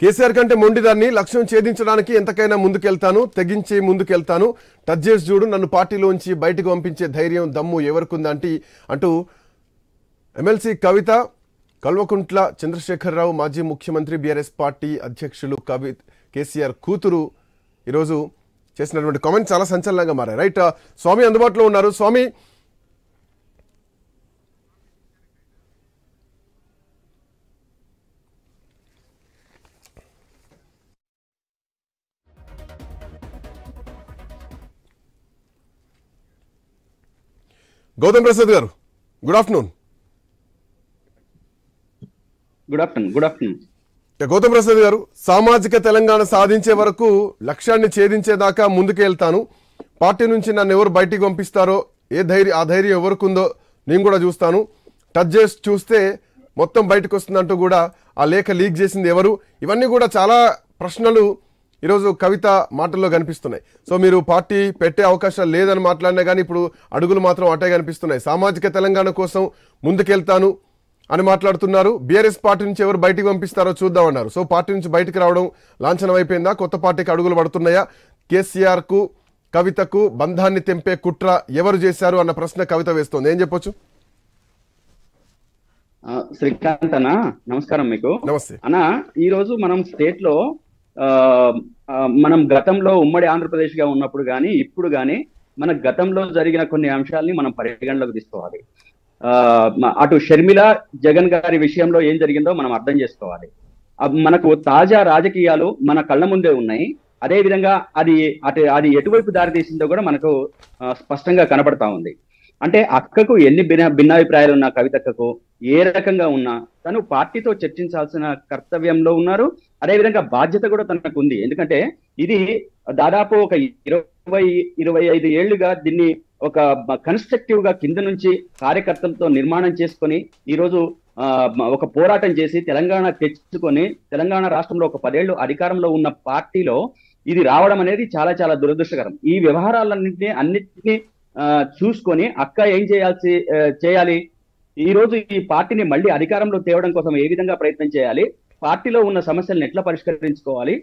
కేసీఆర్ కంటే మొండిదాన్ని, లక్ష్యం ఛేదించడానికి ఎంతకైనా ముందుకెళ్తాను, తెగించి ముందుకెళ్తాను, టచ్ చేసి చూడు, నన్ను పార్టీలోంచి బయటకు పంపించే ధైర్యం దమ్ము ఎవరికుందంటే అంటూ ఎమ్మెల్సీ కవిత, కల్వకుంట్ల చంద్రశేఖరరావు, మాజీ ముఖ్యమంత్రి బీఆర్ఎస్ పార్టీ అధ్యక్షులు కేసీఆర్ కూతురు ఈరోజు చేసినటువంటి కామెంట్ చాలా సంచలనంగా మారాయి. రైట్, స్వామి అందుబాటులో ఉన్నారు. స్వామి, గౌతమ్ ప్రసాద్ గారు, గుడ్ ఆఫ్టర్నూన్. గౌతమ్ ప్రసాద్ గారు, సామాజిక తెలంగాణ సాధించే వరకు, లక్ష్యాన్ని ఛేదించేదాకా ముందుకెళ్తాను, పార్టీ నుంచి నన్ను ఎవరు బయటికి పంపిస్తారో, ఆ ధైర్యం ఎవరికుందో నేను కూడా చూస్తాను, టచ్ చేసి చూస్తే మొత్తం బయటకు వస్తుందంటూ కూడా ఆ లేఖ లీక్ చేసింది ఎవరు, ఇవన్నీ కూడా చాలా ప్రశ్నలు ఈరోజు కవిత మాటల్లో కనిపిస్తున్నాయి. సో మీరు పార్టీ పెట్టే అవకాశాలు లేదని మాట్లాడినా కానీ ఇప్పుడు అడుగులు మాత్రం అటే కనిపిస్తున్నాయి. సామాజిక తెలంగాణ కోసం ముందుకెళ్తాను అని మాట్లాడుతున్నారు. బీఆర్ఎస్ పార్టీ నుంచి ఎవరు బయటికి పంపిస్తారో చూద్దామన్నారు. సో పార్టీ నుంచి బయటికి రావడం లాంఛనం అయిపోయిందా? కొత్త పార్టీకి అడుగులు పడుతున్నాయా? కేసీఆర్కు కవితకు బంధాన్ని తెంపే కుట్ర ఎవరు చేశారు అన్న ప్రశ్న కవిత వేస్తోంది. ఏం చెప్పొచ్చు? శ్రీకాంత్ అన్న, నమస్కారం మీకు. నమస్తే అన్న. ఈ రోజు మనం స్టేట్ లో మనం గతంలో ఉమ్మడి ఆంధ్రప్రదేశ్ గా ఉన్నప్పుడు కానీ ఇప్పుడు కానీ మన గతంలో జరిగిన కొన్ని అంశాలని మనం పరిగణలోకి తీసుకోవాలి. అటు షర్మిల, జగన్ గారి విషయంలో ఏం జరిగిందో మనం అర్థం చేసుకోవాలి. మనకు తాజా రాజకీయాలు మన కళ్ళ ముందే ఉన్నాయి. అదే విధంగా అది ఎటువైపు దారి తీసిందో కూడా మనకు స్పష్టంగా కనబడతా ఉంది. అంటే అక్కకు ఎన్ని భిన్నాభిప్రాయాలు ఉన్నా, కవితక్కకు ఏ రకంగా ఉన్నా తను పార్టీతో చర్చించాల్సిన కర్తవ్యంలో ఉన్నారు. అదేవిధంగా బాధ్యత కూడా తనకు ఉంది. ఎందుకంటే ఇది దాదాపు ఒక 20-25 ఏళ్లుగా దీన్ని ఒక కన్స్ట్రక్టివ్ గా కింద నుంచి కార్యకర్తలతో నిర్మాణం చేసుకొని ఈరోజు ఒక పోరాటం చేసి తెలంగాణ తెచ్చుకొని తెలంగాణ రాష్ట్రంలో ఒక 10 ఏళ్లు అధికారంలో ఉన్న పార్టీలో ఇది రావడం అనేది చాలా చాలా దురదృష్టకరం. ఈ వ్యవహారాలన్నింటినీ చూసుకొని అక్క ఏం చేయాలి, ఈ రోజు ఈ పార్టీని మళ్ళీ అధికారంలో తేవడం కోసం ఏ విధంగా ప్రయత్నం చేయాలి, పార్టీలో ఉన్న సమస్యలను ఎట్లా పరిష్కరించుకోవాలి,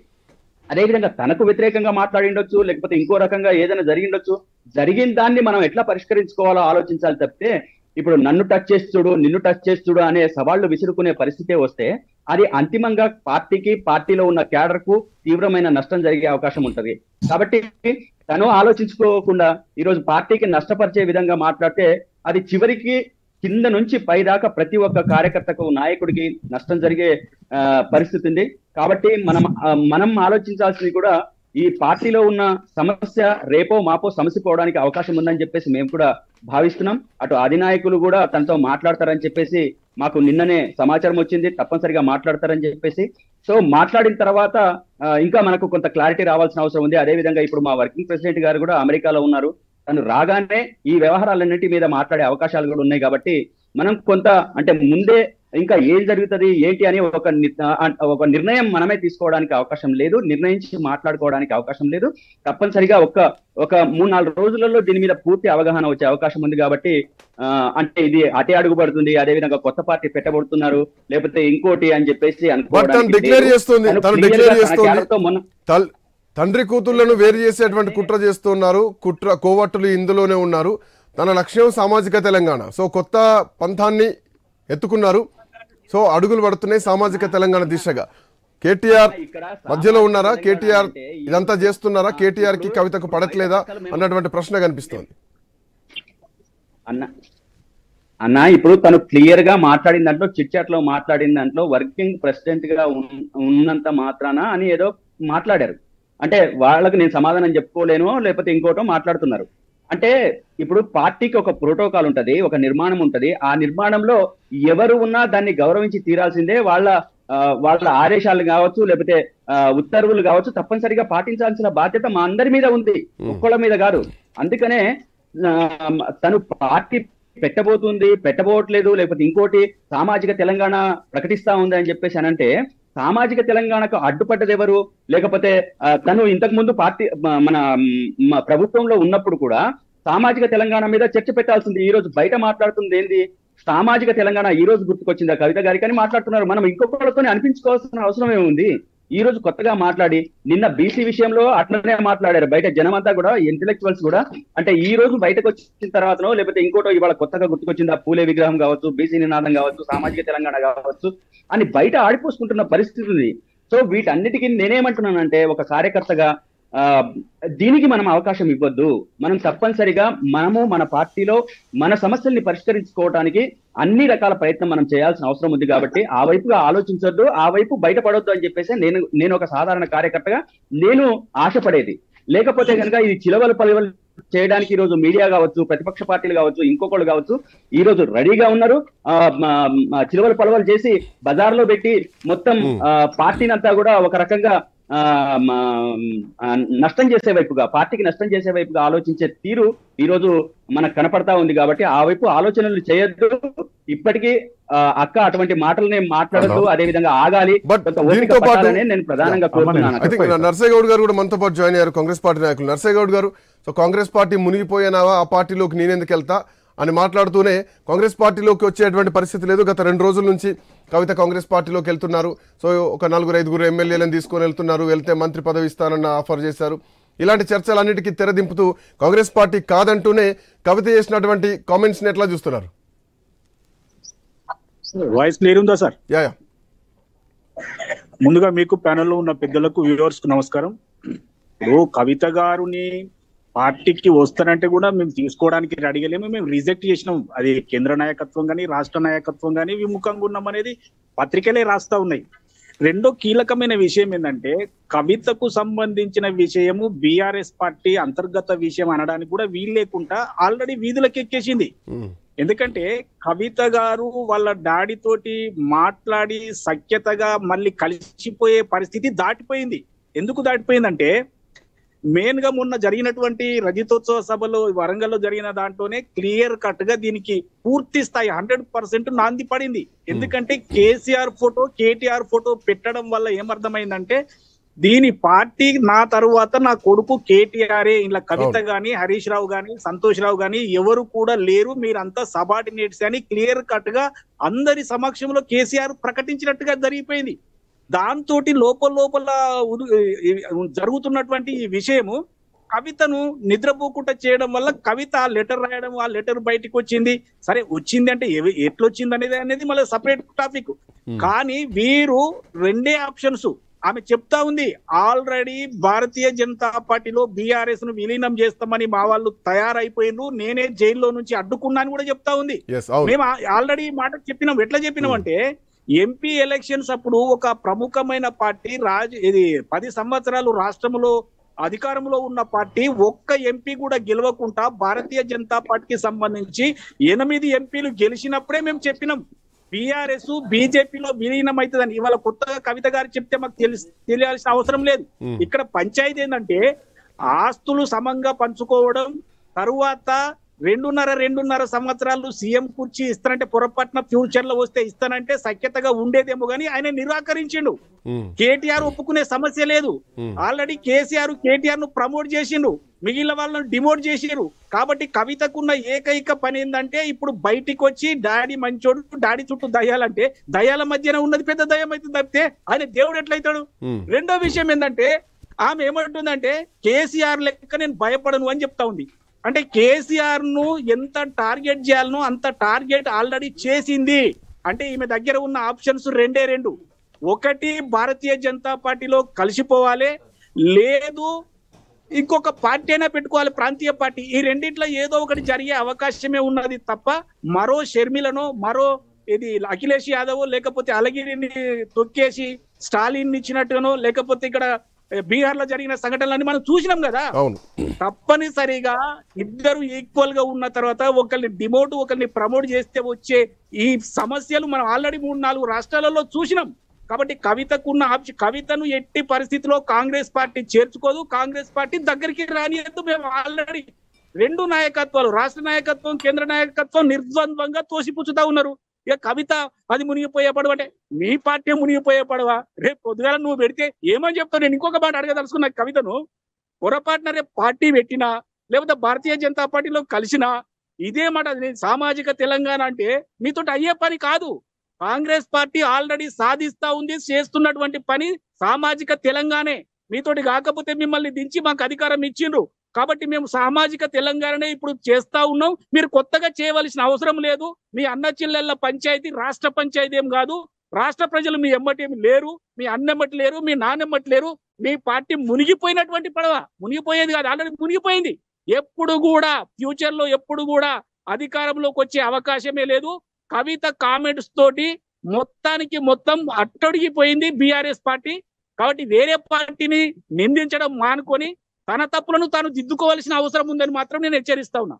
అదేవిధంగా తనకు వ్యతిరేకంగా మాట్లాడిండొచ్చు, లేకపోతే ఇంకో రకంగా ఏదైనా జరిగిండొచ్చు, జరిగిన దాన్ని మనం ఎట్లా పరిష్కరించుకోవాలో ఆలోచించాలి తప్పితే ఇప్పుడు నన్ను టచ్ చేసి చూడు, నిన్ను టచ్ చేసి చూడు అనే సవాళ్లు విసురుకునే పరిస్థితే వస్తే అది అంతిమంగా పార్టీకి, పార్టీలో ఉన్న క్యాడర్ కు తీవ్రమైన నష్టం జరిగే అవకాశం ఉంటది. కాబట్టి తను ఆలోచించుకోకుండా ఈరోజు పార్టీకి నష్టపరిచే విధంగా మాట్లాడితే అది చివరికి కింద నుంచి పై దాకా ప్రతి ఒక్క కార్యకర్తకు, నాయకుడికి నష్టం జరిగే పరిస్థితి ఉంది. కాబట్టి మనం ఆలోచించాల్సింది కూడా ఈ పార్టీలో ఉన్న సమస్య రేపో మాపో సమసిపోవడానికి అవకాశం ఉందని చెప్పేసి మేము కూడా భావిస్తున్నాం. అటు అధినాయకులు కూడా తనతో మాట్లాడతారని చెప్పేసి మాకు నిన్ననే సమాచారం వచ్చింది, తప్పనిసరిగా మాట్లాడతారని చెప్పేసి. సో మాట్లాడిన తర్వాత ఇంకా మనకు కొంత క్లారిటీ రావాల్సిన అవసరం ఉంది. అదేవిధంగా ఇప్పుడు మా వర్కింగ్ ప్రెసిడెంట్ గారు కూడా అమెరికాలో ఉన్నారు. తను రాగానే ఈ వ్యవహారాలన్నింటి మీద మాట్లాడే అవకాశాలు కూడా ఉన్నాయి. కాబట్టి మనం కొంత అంటే ముందే ఇంకా ఏం జరుగుతుంది ఏంటి అని ఒక నిర్ణయం మనమే తీసుకోవడానికి అవకాశం లేదు, నిర్ణయించి మాట్లాడుకోవడానికి అవకాశం లేదు. తప్పనిసరిగా ఒక 3-4 రోజులలో దీని మీద పూర్తి అవగాహన వచ్చే అవకాశం ఉంది. కాబట్టి అంటే ఇది అటే అడుగు పడుతుంది, అదేవిధంగా కొత్త పార్టీ పెట్టబడుతున్నారు, లేకపోతే ఇంకోటి అని చెప్పేసి తండ్రి కూతుళ్లను వేరు చేసేటువంటి కుట్ర చేస్తున్నారు. కోవట్టులు ఇందులోనే ఉన్నారు. తన లక్ష్యం సామాజిక తెలంగాణ. సో కొత్త పంథాన్ని ఎత్తుకున్నారు. సో అడుగులు పడుతున్నాయి సామాజిక తెలంగాణ దిశగా. కేటీఆర్ మధ్యలో ఉన్నారా? కేటీఆర్ ఇదంతా చేస్తున్నారా? కేటీఆర్ కి కవితకు పడట్లేదా అన్నటువంటి ప్రశ్న కనిపిస్తోంది. అన్న ఇప్పుడు తను క్లియర్ గా మాట్లాడిన దాంట్లో, చిట్ చాట్ లో మాట్లాడిన దాంట్లో వర్కింగ్ ప్రెసిడెంట్ గా ఉన్నంత మాత్రాన అని ఏదో మాట్లాడారు. అంటే వాళ్ళకి నేను సమాధానం చెప్పుకోలేను, లేకపోతే ఇంకోటో మాట్లాడుతున్నారు. అంటే ఇప్పుడు పార్టీకి ఒక ప్రోటోకాల్ ఉంటది, ఒక నిర్మాణం ఉంటది. ఆ నిర్మాణంలో ఎవరు ఉన్నా దాన్ని గౌరవించి తీరాల్సిందే. వాళ్ళ ఆదేశాలు కావచ్చు, లేకపోతే ఉత్తర్వులు కావచ్చు, తప్పనిసరిగా పాటించాల్సిన బాధ్యత మా అందరి మీద ఉంది, ఒక్కళ్ళ మీద కాదు. అందుకనే తను పార్టీ పెట్టబోవట్లేదు, లేకపోతే ఇంకోటి సామాజిక తెలంగాణ ప్రకటిస్తా ఉంది అని చెప్పేసి అనంటే సామాజిక తెలంగాణకు అడ్డుపడ్డది ఎవరు? లేకపోతే తను ఇంతకు ముందు పార్టీ మన ప్రభుత్వంలో ఉన్నప్పుడు కూడా సామాజిక తెలంగాణ మీద చర్చ పెట్టాల్సింది. ఈ రోజు బయట మాట్లాడుతుంది ఏంది? సామాజిక తెలంగాణ ఈ రోజు గుర్తుకొచ్చిందా కవిత గారికి అని మాట్లాడుతున్నారు. మనం ఇంకొకరితో అనిపించుకోవాల్సిన అవసరం ఏముంది? ఈ రోజు కొత్తగా మాట్లాడి నిన్న బీసీ విషయంలో అట్లనే మాట్లాడారు. బయట జనమంతా కూడా, ఇంటెలెక్చువల్స్ కూడా, అంటే ఈ రోజు బయటకు వచ్చిన తర్వాతనో లేకపోతే ఇంకోటో ఇవాళ కొత్తగా గుర్తుకొచ్చింది ఆ పూలే విగ్రహం కావచ్చు, బీసీ నినాదం కావచ్చు, సామాజిక తెలంగాణ కావచ్చు అని బయట ఆడిపోసుకుంటున్న పరిస్థితి ఉంది. సో వీటన్నిటికీ నేనేమంటున్నానంటే ఒక కార్యకర్తగా దీనికి మనం అవకాశం ఇవ్వద్దు. మనం తప్పనిసరిగా మన పార్టీలో మన సమస్యల్ని పరిష్కరించుకోవడానికి అన్ని రకాల ప్రయత్నం మనం చేయాల్సిన అవసరం ఉంది. కాబట్టి ఆ వైపుగా ఆలోచించొద్దు, ఆ వైపు బయటపడొద్దు అని చెప్పేసి నేను ఒక సాధారణ కార్యకర్తగా నేను ఆశపడేది. లేకపోతే కనుక ఇది చిలవలు పలువలు చేయడానికి ఈ రోజు మీడియా కావచ్చు, ప్రతిపక్ష పార్టీలు కావచ్చు, ఇంకొకళ్ళు కావచ్చు ఈ రోజు రెడీగా ఉన్నారు. చిలవలు పలువలు చేసి బజార్లో పెట్టి మొత్తం పార్టీని అంతా కూడా ఒక రకంగా నష్టం చేసే వైపుగా, పార్టీకి నష్టం చేసే వైపుగా ఆలోచించే తీరు ఈ రోజు మనకు కనపడతా ఉంది. కాబట్టి ఆ వైపు ఆలోచనలు చేయొద్దు. ఇప్పటికీ అక్క అటువంటి మాటలనే మాట్లాడద్దు, అదే విధంగా ఆగాలి. నేను ప్రధానంగా కోరుతున్నాను. నర్సయ్య గౌడ్ గారు కూడా మనతో పాటు జాయిన్ అయ్యారు, కాంగ్రెస్ పార్టీ నాయకులు. నర్సయ్య గౌడ్ గారు, సో కాంగ్రెస్ పార్టీ మునిగిపోయినావా, ఆ పార్టీలోకి నేనెందుకు వెళ్తా అని మాట్లాడుతూనే కాంగ్రెస్ పార్టీలోకి వచ్చేటువంటి పరిస్థితి లేదు. గత 2 రోజుల నుంచి కవిత కాంగ్రెస్ పార్టీలోకి వెళ్తున్నారు. సో ఒక 4-5 ఎమ్మెల్యేలను తీసుకొని వెళ్తున్నారు. వెళ్తే మంత్రి పదవి ఇస్తానన్న ఆఫర్ చేశారు. ఇలాంటి చర్చలన్నిటికీ తెరదింపుతూ కాంగ్రెస్ పార్టీ కాదంటూనే కవిత చేసినటువంటి కామెంట్స్ ని ఎట్లా చూస్తున్నారు? వాయిస్ క్లియర్ ఉందా సార్? యా. ముందుగా మీకు ప్యానెల్లో ఉన్న పెద్దలకు, వ్యూవర్స్ కు నమస్కారం. ఇప్పుడు కవిత గారుని పార్టీకి వస్తానంటే కూడా మేము తీసుకోవడానికి రెడీగా లేము, మేము రిజెక్ట్ చేసినాం. అది కేంద్ర నాయకత్వం కానీ రాష్ట్ర నాయకత్వం కానీ విముఖంగా ఉన్నాం అనేది పత్రికలే రాస్తా ఉన్నాయి. రెండో కీలకమైన విషయం ఏంటంటే, కవితకు సంబంధించిన విషయము బీఆర్ఎస్ పార్టీ అంతర్గత విషయం అనడానికి కూడా వీలు లేకుండా ఆల్రెడీ వీధులకు ఎక్కేసింది. ఎందుకంటే కవిత గారు వాళ్ళ డాడీ తోటి మాట్లాడి సఖ్యతగా మళ్ళీ కలిసిపోయే పరిస్థితి దాటిపోయింది. ఎందుకు దాటిపోయిందంటే, మెయిన్ గా మొన్న జరిగినటువంటి రజతోత్సవ సభలో వరంగల్లో జరిగిన దాంట్లోనే క్లియర్ కట్ గా దీనికి పూర్తి స్థాయి 100% నాంది పడింది. ఎందుకంటే కేసీఆర్ ఫోటో, కేటీఆర్ ఫోటో పెట్టడం వల్ల ఏమర్థమైందంటే, దీని పార్టీ నా తరువాత నా కొడుకు కేటీఆర్ఏ, ఇలా కవిత గాని, హరీష్ రావు గాని, సంతోష్ రావు గాని ఎవరు కూడా లేరు, మీరంతా సబార్డినేట్స్ అని క్లియర్ కట్ గా అందరి సమక్షంలో కేసీఆర్ ప్రకటించినట్టుగా జరిగిపోయింది. దాంతో లోపల జరుగుతున్నటువంటి ఈ విషయము కవితను నిద్రపోకుండా చేయడం వల్ల కవిత లెటర్ రాయడం, ఆ లెటర్ బయటకు వచ్చింది. సరే వచ్చింది అంటే ఎట్లొచ్చింది అనేది మళ్ళీ సపరేట్ టాపిక్. కానీ వీరు రెండే ఆప్షన్స్ ఆమె చెప్తా ఉంది. ఆల్రెడీ భారతీయ జనతా పార్టీలో బీఆర్ఎస్ ను విలీనం చేస్తామని మా వాళ్ళు తయారైపోయినారు, నేనే జైల్లో నుంచి అడ్డుకున్నాను కూడా చెప్తా ఉంది. మేము ఆల్రెడీ మాట చెప్పినాం. ఎట్లా చెప్పినాం అంటే, ఎంపీ ఎలక్షన్స్ అప్పుడు ఒక ప్రముఖమైన పార్టీ ఇది 10 సంవత్సరాలు రాష్ట్రంలో అధికారంలో ఉన్న పార్టీ ఒక్క ఎంపీ కూడా గెలవకుండా భారతీయ జనతా పార్టీకి సంబంధించి 8 ఎంపీలు గెలిచినప్పుడే మేము చెప్పినాం బీఆర్ఎస్ బీజేపీలో విలీనం అవుతుందని. ఇవాళ కొత్తగా కవిత గారు చెప్తే మాకు తెలియాల్సిన అవసరం లేదు. ఇక్కడ పంచాయతీ ఏంటంటే, ఆస్తులు సమంగా పంచుకోవడం, తరువాత 2.5 సంవత్సరాలు సీఎం కుర్చీ ఇస్తానంటే, పొరపాటున ఫ్యూచర్ లో వస్తే ఇస్తానంటే సఖ్యతగా ఉండేదేమో గానీ ఆయన నిరాకరించిండు. కేటీఆర్ ఒప్పుకునే సమస్య లేదు. ఆల్రెడీ కేసీఆర్ కేటీఆర్ ను ప్రమోట్ చేసిండు, మిగిలిన వాళ్ళను డిమోట్ చేసిరు. కాబట్టి కవితకున్న ఏకైక పని ఏంటంటే, ఇప్పుడు బయటికి వచ్చి డాడీ మంచోడు, డాడీ చుట్టూ దయ్యాలంటే దయ్యాల మధ్యన ఉన్నది పెద్ద దయ్యం అయితే తప్పితే ఆయన దేవుడు ఎట్లయితాడు? రెండో విషయం ఏంటంటే, ఆమె ఏమంటుందంటే కేసీఆర్ లెక్క నేను భయపడను అని చెప్తా ఉంది. అంటే కేసీఆర్ ను ఎంత టార్గెట్ చేయాలనో అంత టార్గెట్ ఆల్రెడీ చేసింది. అంటే ఈమె దగ్గర ఉన్న ఆప్షన్స్ రెండే. ఒకటి భారతీయ జనతా పార్టీలో కలిసిపోవాలి, లేదు ఇంకొక పార్టీ అయినా పెట్టుకోవాలి, ప్రాంతీయ పార్టీ. ఈ రెండిట్లో ఏదో ఒకటి జరిగే అవకాశమే ఉన్నది తప్ప మరో షర్మిలను, మరో అఖిలేష్ యాదవ్, లేకపోతే అలగిరిని తొక్కేసి స్టాలిన్ ఇచ్చినట్టుగానో, లేకపోతే ఇక్కడ బీహార్ లో జరిగిన సంఘటనలన్నీ మనం చూసినాం కదా. తప్పనిసరిగా ఇద్దరు ఈక్వల్ గా ఉన్న తర్వాత ఒకరిని డిమోట్, ఒకరిని ప్రమోట్ చేస్తే వచ్చే ఈ సమస్యలు మనం ఆల్రెడీ 3-4 రాష్ట్రాలలో చూసినాం. కాబట్టి కవితకున్న కవితను ఎట్టి పరిస్థితిలో కాంగ్రెస్ పార్టీ చేర్చుకోదు, కాంగ్రెస్ పార్టీ దగ్గరికి రానియద్దు. మేము ఆల్రెడీ 2 నాయకత్వాలు, రాష్ట్ర నాయకత్వం, కేంద్ర నాయకత్వం నిర్ద్వంద్వంగా తోసిపుచ్చుతా ఉన్నారు. ఇక కవిత అది మునిగిపోయే పడవ అంటే మీ పార్టీ మునిగిపోయే పడవ. రేపు పొద్దుగాల నువ్వు పెడితే ఏమని చెప్తావు? నేను ఇంకొక మాట అడగదలుచుకున్నా కవితను. పొరపాటున రేపు పార్టీ పెట్టినా, లేకపోతే భారతీయ జనతా పార్టీలో కలిసినా ఇదే మాట. సామాజిక తెలంగాణ అంటే మీతో అయ్యే పని కాదు. కాంగ్రెస్ పార్టీ ఆల్రెడీ సాధిస్తా ఉంది, చేస్తున్నటువంటి పని సామాజిక తెలంగాణే, మీతోటి కాకపోతే మిమ్మల్ని దించి మాకు అధికారం ఇచ్చిండ్రు కాబట్టి మేము సామాజిక తెలంగాణనే ఇప్పుడు చేస్తా ఉన్నాం. మీరు కొత్తగా చేయవలసిన అవసరం లేదు. మీ అన్న చెల్లెళ్ళ పంచాయతీ రాష్ట్ర పంచాయతీ ఏం కాదు. రాష్ట్ర ప్రజలు మీ ఎమ్మటి లేరు, మీ అన్నెమ్మటి లేరు, మీ నాన్నెమ్మటి లేరు. మీ పార్టీ మునిగిపోయినటువంటి పడవ, మునిగిపోయేది కాదు, ఆల్రెడీ మునిగిపోయింది. ఎప్పుడు కూడా ఫ్యూచర్ లో ఎప్పుడు కూడా అధికారంలోకి వచ్చే అవకాశమే లేదు. కవిత కామెంట్స్ తోటి మొత్తానికి మొత్తం అట్టడిగిపోయింది బీఆర్ఎస్ పార్టీ. కాబట్టి వేరే పార్టీని నిందించడం మానుకొని తన తప్పులను తాను దిద్దుకోవాల్సిన అవసరం ఉందని మాత్రం నేను హెచ్చరిస్తా ఉన్నా.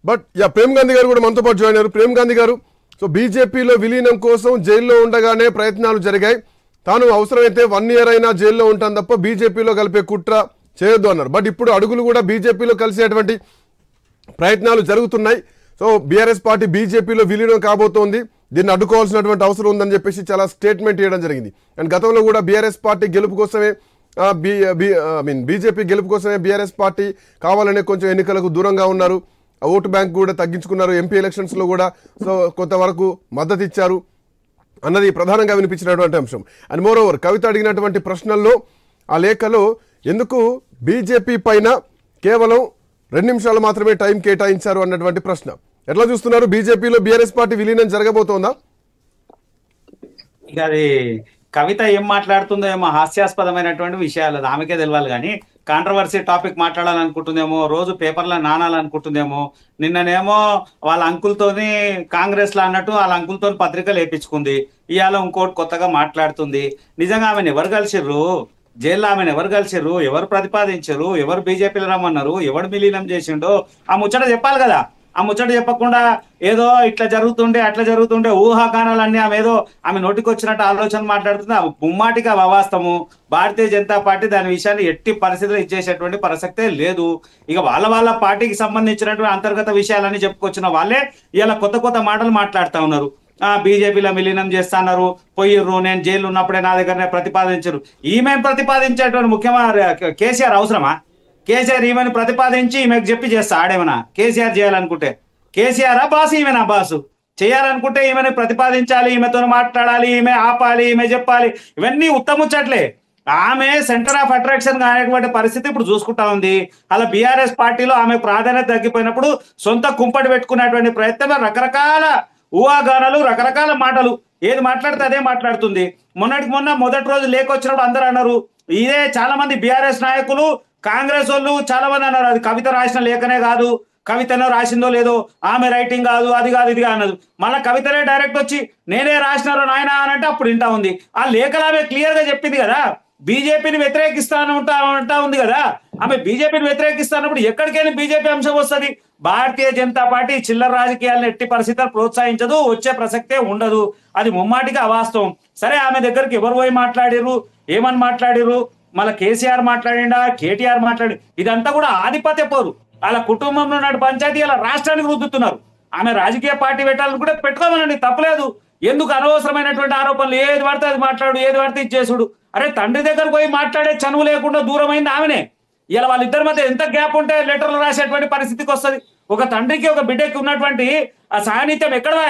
బట్ ప్రేమ్ గాంధీ గారు కూడా మనతో పాటు జాయిన్ అయ్యారు. ప్రేమ్ గాంధీ గారు, సో బీజేపీలో విలీనం కోసం జైల్లో ఉండగానే ప్రయత్నాలు జరిగాయి. తాను అవసరమైతే 1 year అయినా జైల్లో ఉంటాను తప్ప బీజేపీలో కలిపే కుట్ర చేయొద్దు అన్నారు. బట్ ఇప్పుడు అడుగులు కూడా బీజేపీలో కలిసేటువంటి ప్రయత్నాలు జరుగుతున్నాయి. సో బీఆర్ఎస్ పార్టీ బీజేపీలో విలీనం కాబోతోంది, దీన్ని అడ్డుకోవాల్సినటువంటి అవసరం ఉందని చెప్పేసి చాలా స్టేట్మెంట్ ఇవ్వడం జరిగింది. అండ్ గతంలో కూడా బీఆర్ఎస్ పార్టీ గెలుపు కోసమే బీజేపీ గెలుపు కోసమే బీఆర్ఎస్ పార్టీ కావాలనే కొంచెం ఎన్నికలకు దూరంగా ఉన్నారు, ఓటు బ్యాంక్ కూడా తగ్గించుకున్నారు, ఎంపీ ఎలక్షన్స్లో కూడా సో కొంతవరకు మద్దతు ఇచ్చారు అన్నది ప్రధానంగా వినిపించినటువంటి అంశం. అండ్ మోర్ ఓవర్ కవిత అడిగినటువంటి ప్రశ్నల్లో ఆ లేఖలో ఎందుకు బీజేపీ పైన కేవలం 2 నిమిషాలు మాత్రమే టైం కేటాయించారు అన్నటువంటి ప్రశ్న ఎట్లా చూస్తున్నారు? బీజేపీలో బీఆర్ఎస్ పార్టీ విలీనం జరగబోతోందా? ఇక అది కవిత ఏం మాట్లాడుతుందో ఏమో హాస్యాస్పదమైనటువంటి విషయాలు అది ఆమెకే తెలియాలి. కానీ కాంట్రవర్సీ టాపిక్ మాట్లాడాలనుకుంటుందేమో, రోజు పేపర్లో నానాలనుకుంటుందేమో. నిన్ననేమో వాళ్ళ అంకుల్తోని కాంగ్రెస్ లో అన్నట్టు వాళ్ళ అంకుల్తో పత్రికలు వేయించుకుంది, ఇవాళ ఇంకోటి కొత్తగా మాట్లాడుతుంది. నిజంగా ఆమెను ఎవరు కలిసిర్రు? జైల్లో ఆమెను ఎవరు కలిసిర్రు? ఎవరు ప్రతిపాదించరు? ఎవరు బీజేపీలో రమ్మన్నారు? ఎవరు విలీనం చేసిండో ఆ ముచ్చట చెప్పాలి కదా. ఆ ముచ్చట చెప్పకుండా ఏదో ఇట్లా జరుగుతుండే అట్లా జరుగుతుండే ఊహాగానాలన్నీ ఆమె ఏదో ఆమె నోటికి వచ్చినట్టు ఆలోచన మాట్లాడుతుంది. ఆ ముమ్మాటికి అవాస్తవము. భారతీయ జనతా పార్టీ దాని విషయాన్ని ఎట్టి పరిస్థితుల్లో ఇచ్చేసేటువంటి ప్రసక్తే లేదు. ఇక వాళ్ళ పార్టీకి సంబంధించినటువంటి అంతర్గత విషయాలన్నీ చెప్పుకొచ్చిన వాళ్ళే ఇలా కొత్త కొత్త మాటలు మాట్లాడుతూ ఉన్నారు. బీజేపీలో విలీనం చేస్తున్నారు, పోయిర్రు, నేను జైలు ఉన్నప్పుడే నా దగ్గరనే ప్రతిపాదించరు. ఈమె ప్రతిపాదించేటువంటి ముఖ్యమంత్రి కేసీఆర్ అవసరమా? కేసీఆర్ ఈమెను ప్రతిపాదించి ఈమెకు చెప్పి చేస్తా ఆడేమన్నా? కేసీఆర్ చేయాలనుకుంటే కేసీఆర్ బాసు, ఈమెనా బాసు? చేయాలనుకుంటే ఈమెను ప్రతిపాదించాలి, ఈమెతో మాట్లాడాలి, ఈమె ఆపాలి, ఈమె చెప్పాలి. ఇవన్నీ ఉత్తముచ్చట్లే. ఆమె సెంటర్ ఆఫ్ అట్రాక్షన్ కానటువంటి పరిస్థితి ఇప్పుడు చూసుకుంటా ఉంది. అలా బీఆర్ఎస్ పార్టీలో ఆమె ప్రాధాన్యత తగ్గిపోయినప్పుడు సొంత కుంపటి పెట్టుకునేటువంటి ప్రయత్నం, రకరకాల ఊహాగానాలు, రకరకాల మాటలు, ఏది మాట్లాడితే అదే మాట్లాడుతుంది. మొదటి రోజు లేకొచ్చినప్పుడు అందరూ అన్నారు, ఇదే చాలా మంది బీఆర్ఎస్ నాయకులు కాంగ్రెస్ వాళ్ళు చాలా మంది అన్నారు, అది కవిత రాసిన లేఖనే కాదు, కవితనో రాసిందో లేదో, ఆమె రైటింగ్ కాదు, అది కాదు, ఇది అన్నది. మళ్ళీ కవితనే డైరెక్ట్ వచ్చి నేనే రాసినారో నాయన అని అంటే అప్పుడు వింటా ఉంది. ఆ లేఖలు ఆమె క్లియర్ గా చెప్పింది కదా, బీజేపీని వ్యతిరేకిస్తానంటా ఉంది కదా. ఆమె బీజేపీని వ్యతిరేకిస్తానప్పుడు ఎక్కడికైనా బీజేపీ అంశం వస్తుంది. భారతీయ జనతా పార్టీ చిల్లర రాజకీయాలను ఎట్టి పరిస్థితులు ప్రోత్సహించదు, వచ్చే ప్రసక్తే ఉండదు. అది ముమ్మాటిగా అవాస్తవం. సరే, ఆమె దగ్గరికి ఎవరు పోయి మాట్లాడిరు, ఏమని మాట్లాడిరు? మళ్ళీ కేసీఆర్ మాట్లాడిండా, కేటీఆర్ మాట్లాడి, ఇదంతా కూడా ఆధిపత్య పోరు. వాళ్ళ కుటుంబంలో ఉన్న పంచాయతీ అలా రాష్ట్రానికి రుద్దుతున్నారు. ఆమె రాజకీయ పార్టీ పెట్టాలని కూడా పెట్టుకోమనండి, తప్పలేదు. ఎందుకు అనవసరమైనటువంటి ఆరోపణలు? ఏది పడితే అది మాట్లాడు, ఏది పడితే ఇది చేసుడు. అరే, తండ్రి దగ్గర పోయి మాట్లాడే చనువు లేకుండా దూరమైంది ఆమెనే. ఇలా వాళ్ళిద్దరి మధ్య ఎంత గ్యాప్ ఉంటే లెటర్లు రాసేటువంటి పరిస్థితికి వస్తుంది. ఒక తండ్రికి ఒక బిడ్డకి ఉన్నటువంటి ఆ సాన్నిధ్యం ఎక్కడా?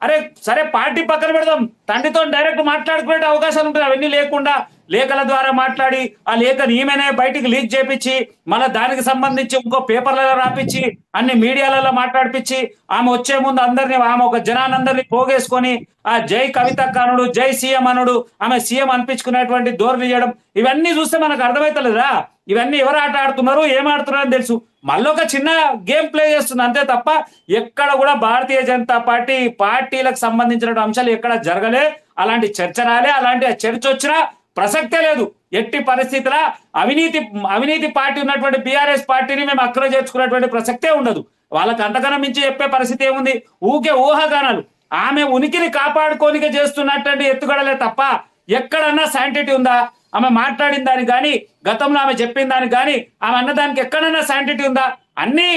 అరే సరే, పార్టీ పక్కన పెడదాం, తండ్రితో డైరెక్ట్ మాట్లాడుకునే అవకాశాలు ఉంటాయి. అవన్నీ లేకుండా లేఖల ద్వారా మాట్లాడి ఆ లేఖను ఈమెనే బయటికి లీక్ చేపించి మళ్ళీ దానికి సంబంధించి ఇంకో పేపర్లలో రాపించి అన్ని మీడియాలలో మాట్లాడిపించి ఆమె వచ్చే ముందు అందరినీ, ఆమె ఒక జనానందరినీ పోగేసుకొని ఆ జై కవిత కానుడు, జై సీఎం అనుడు, ఆమె సీఎం అనిపించుకునేటువంటి ధోరణి చేయడం, ఇవన్నీ చూస్తే మనకు అర్థమైతలేదా? ఇవన్నీ ఎవరు ఆట ఆడుతున్నారు, ఏం ఆడుతున్నారు అని తెలుసు. మళ్ళీ ఒక చిన్న గేమ్ ప్లే చేస్తుంది అంతే తప్ప ఎక్కడ కూడా భారతీయ జనతా పార్టీలకు సంబంధించిన అంశాలు ఎక్కడ జరగలే. అలాంటి చర్చ రాలే, అలాంటి చర్చ వచ్చినా ప్రసక్తే లేదు. ఎట్టి పరిస్థితుల అవినీతి పార్టీ ఉన్నటువంటి బీఆర్ఎస్ పార్టీని మేము అక్కడ చేర్చుకున్నటువంటి ప్రసక్తే ఉండదు. వాళ్ళకి అంతకన్నా మించి చెప్పే పరిస్థితి ఏముంది? ఊకే ఊహాగానాలు. ఆమె ఉనికిని కాపాడుకోనిక చేస్తున్నటువంటి ఎత్తుగడలే తప్ప ఎక్కడన్నా శాంటిటీ ఉందా? ఆమె మాట్లాడిన దానికి కానీ, గతంలో ఆమె చెప్పిన దానికి కానీ, ఆమె అన్నదానికి ఎక్కడన్నా శాంటిటీ ఉందా? అన్ని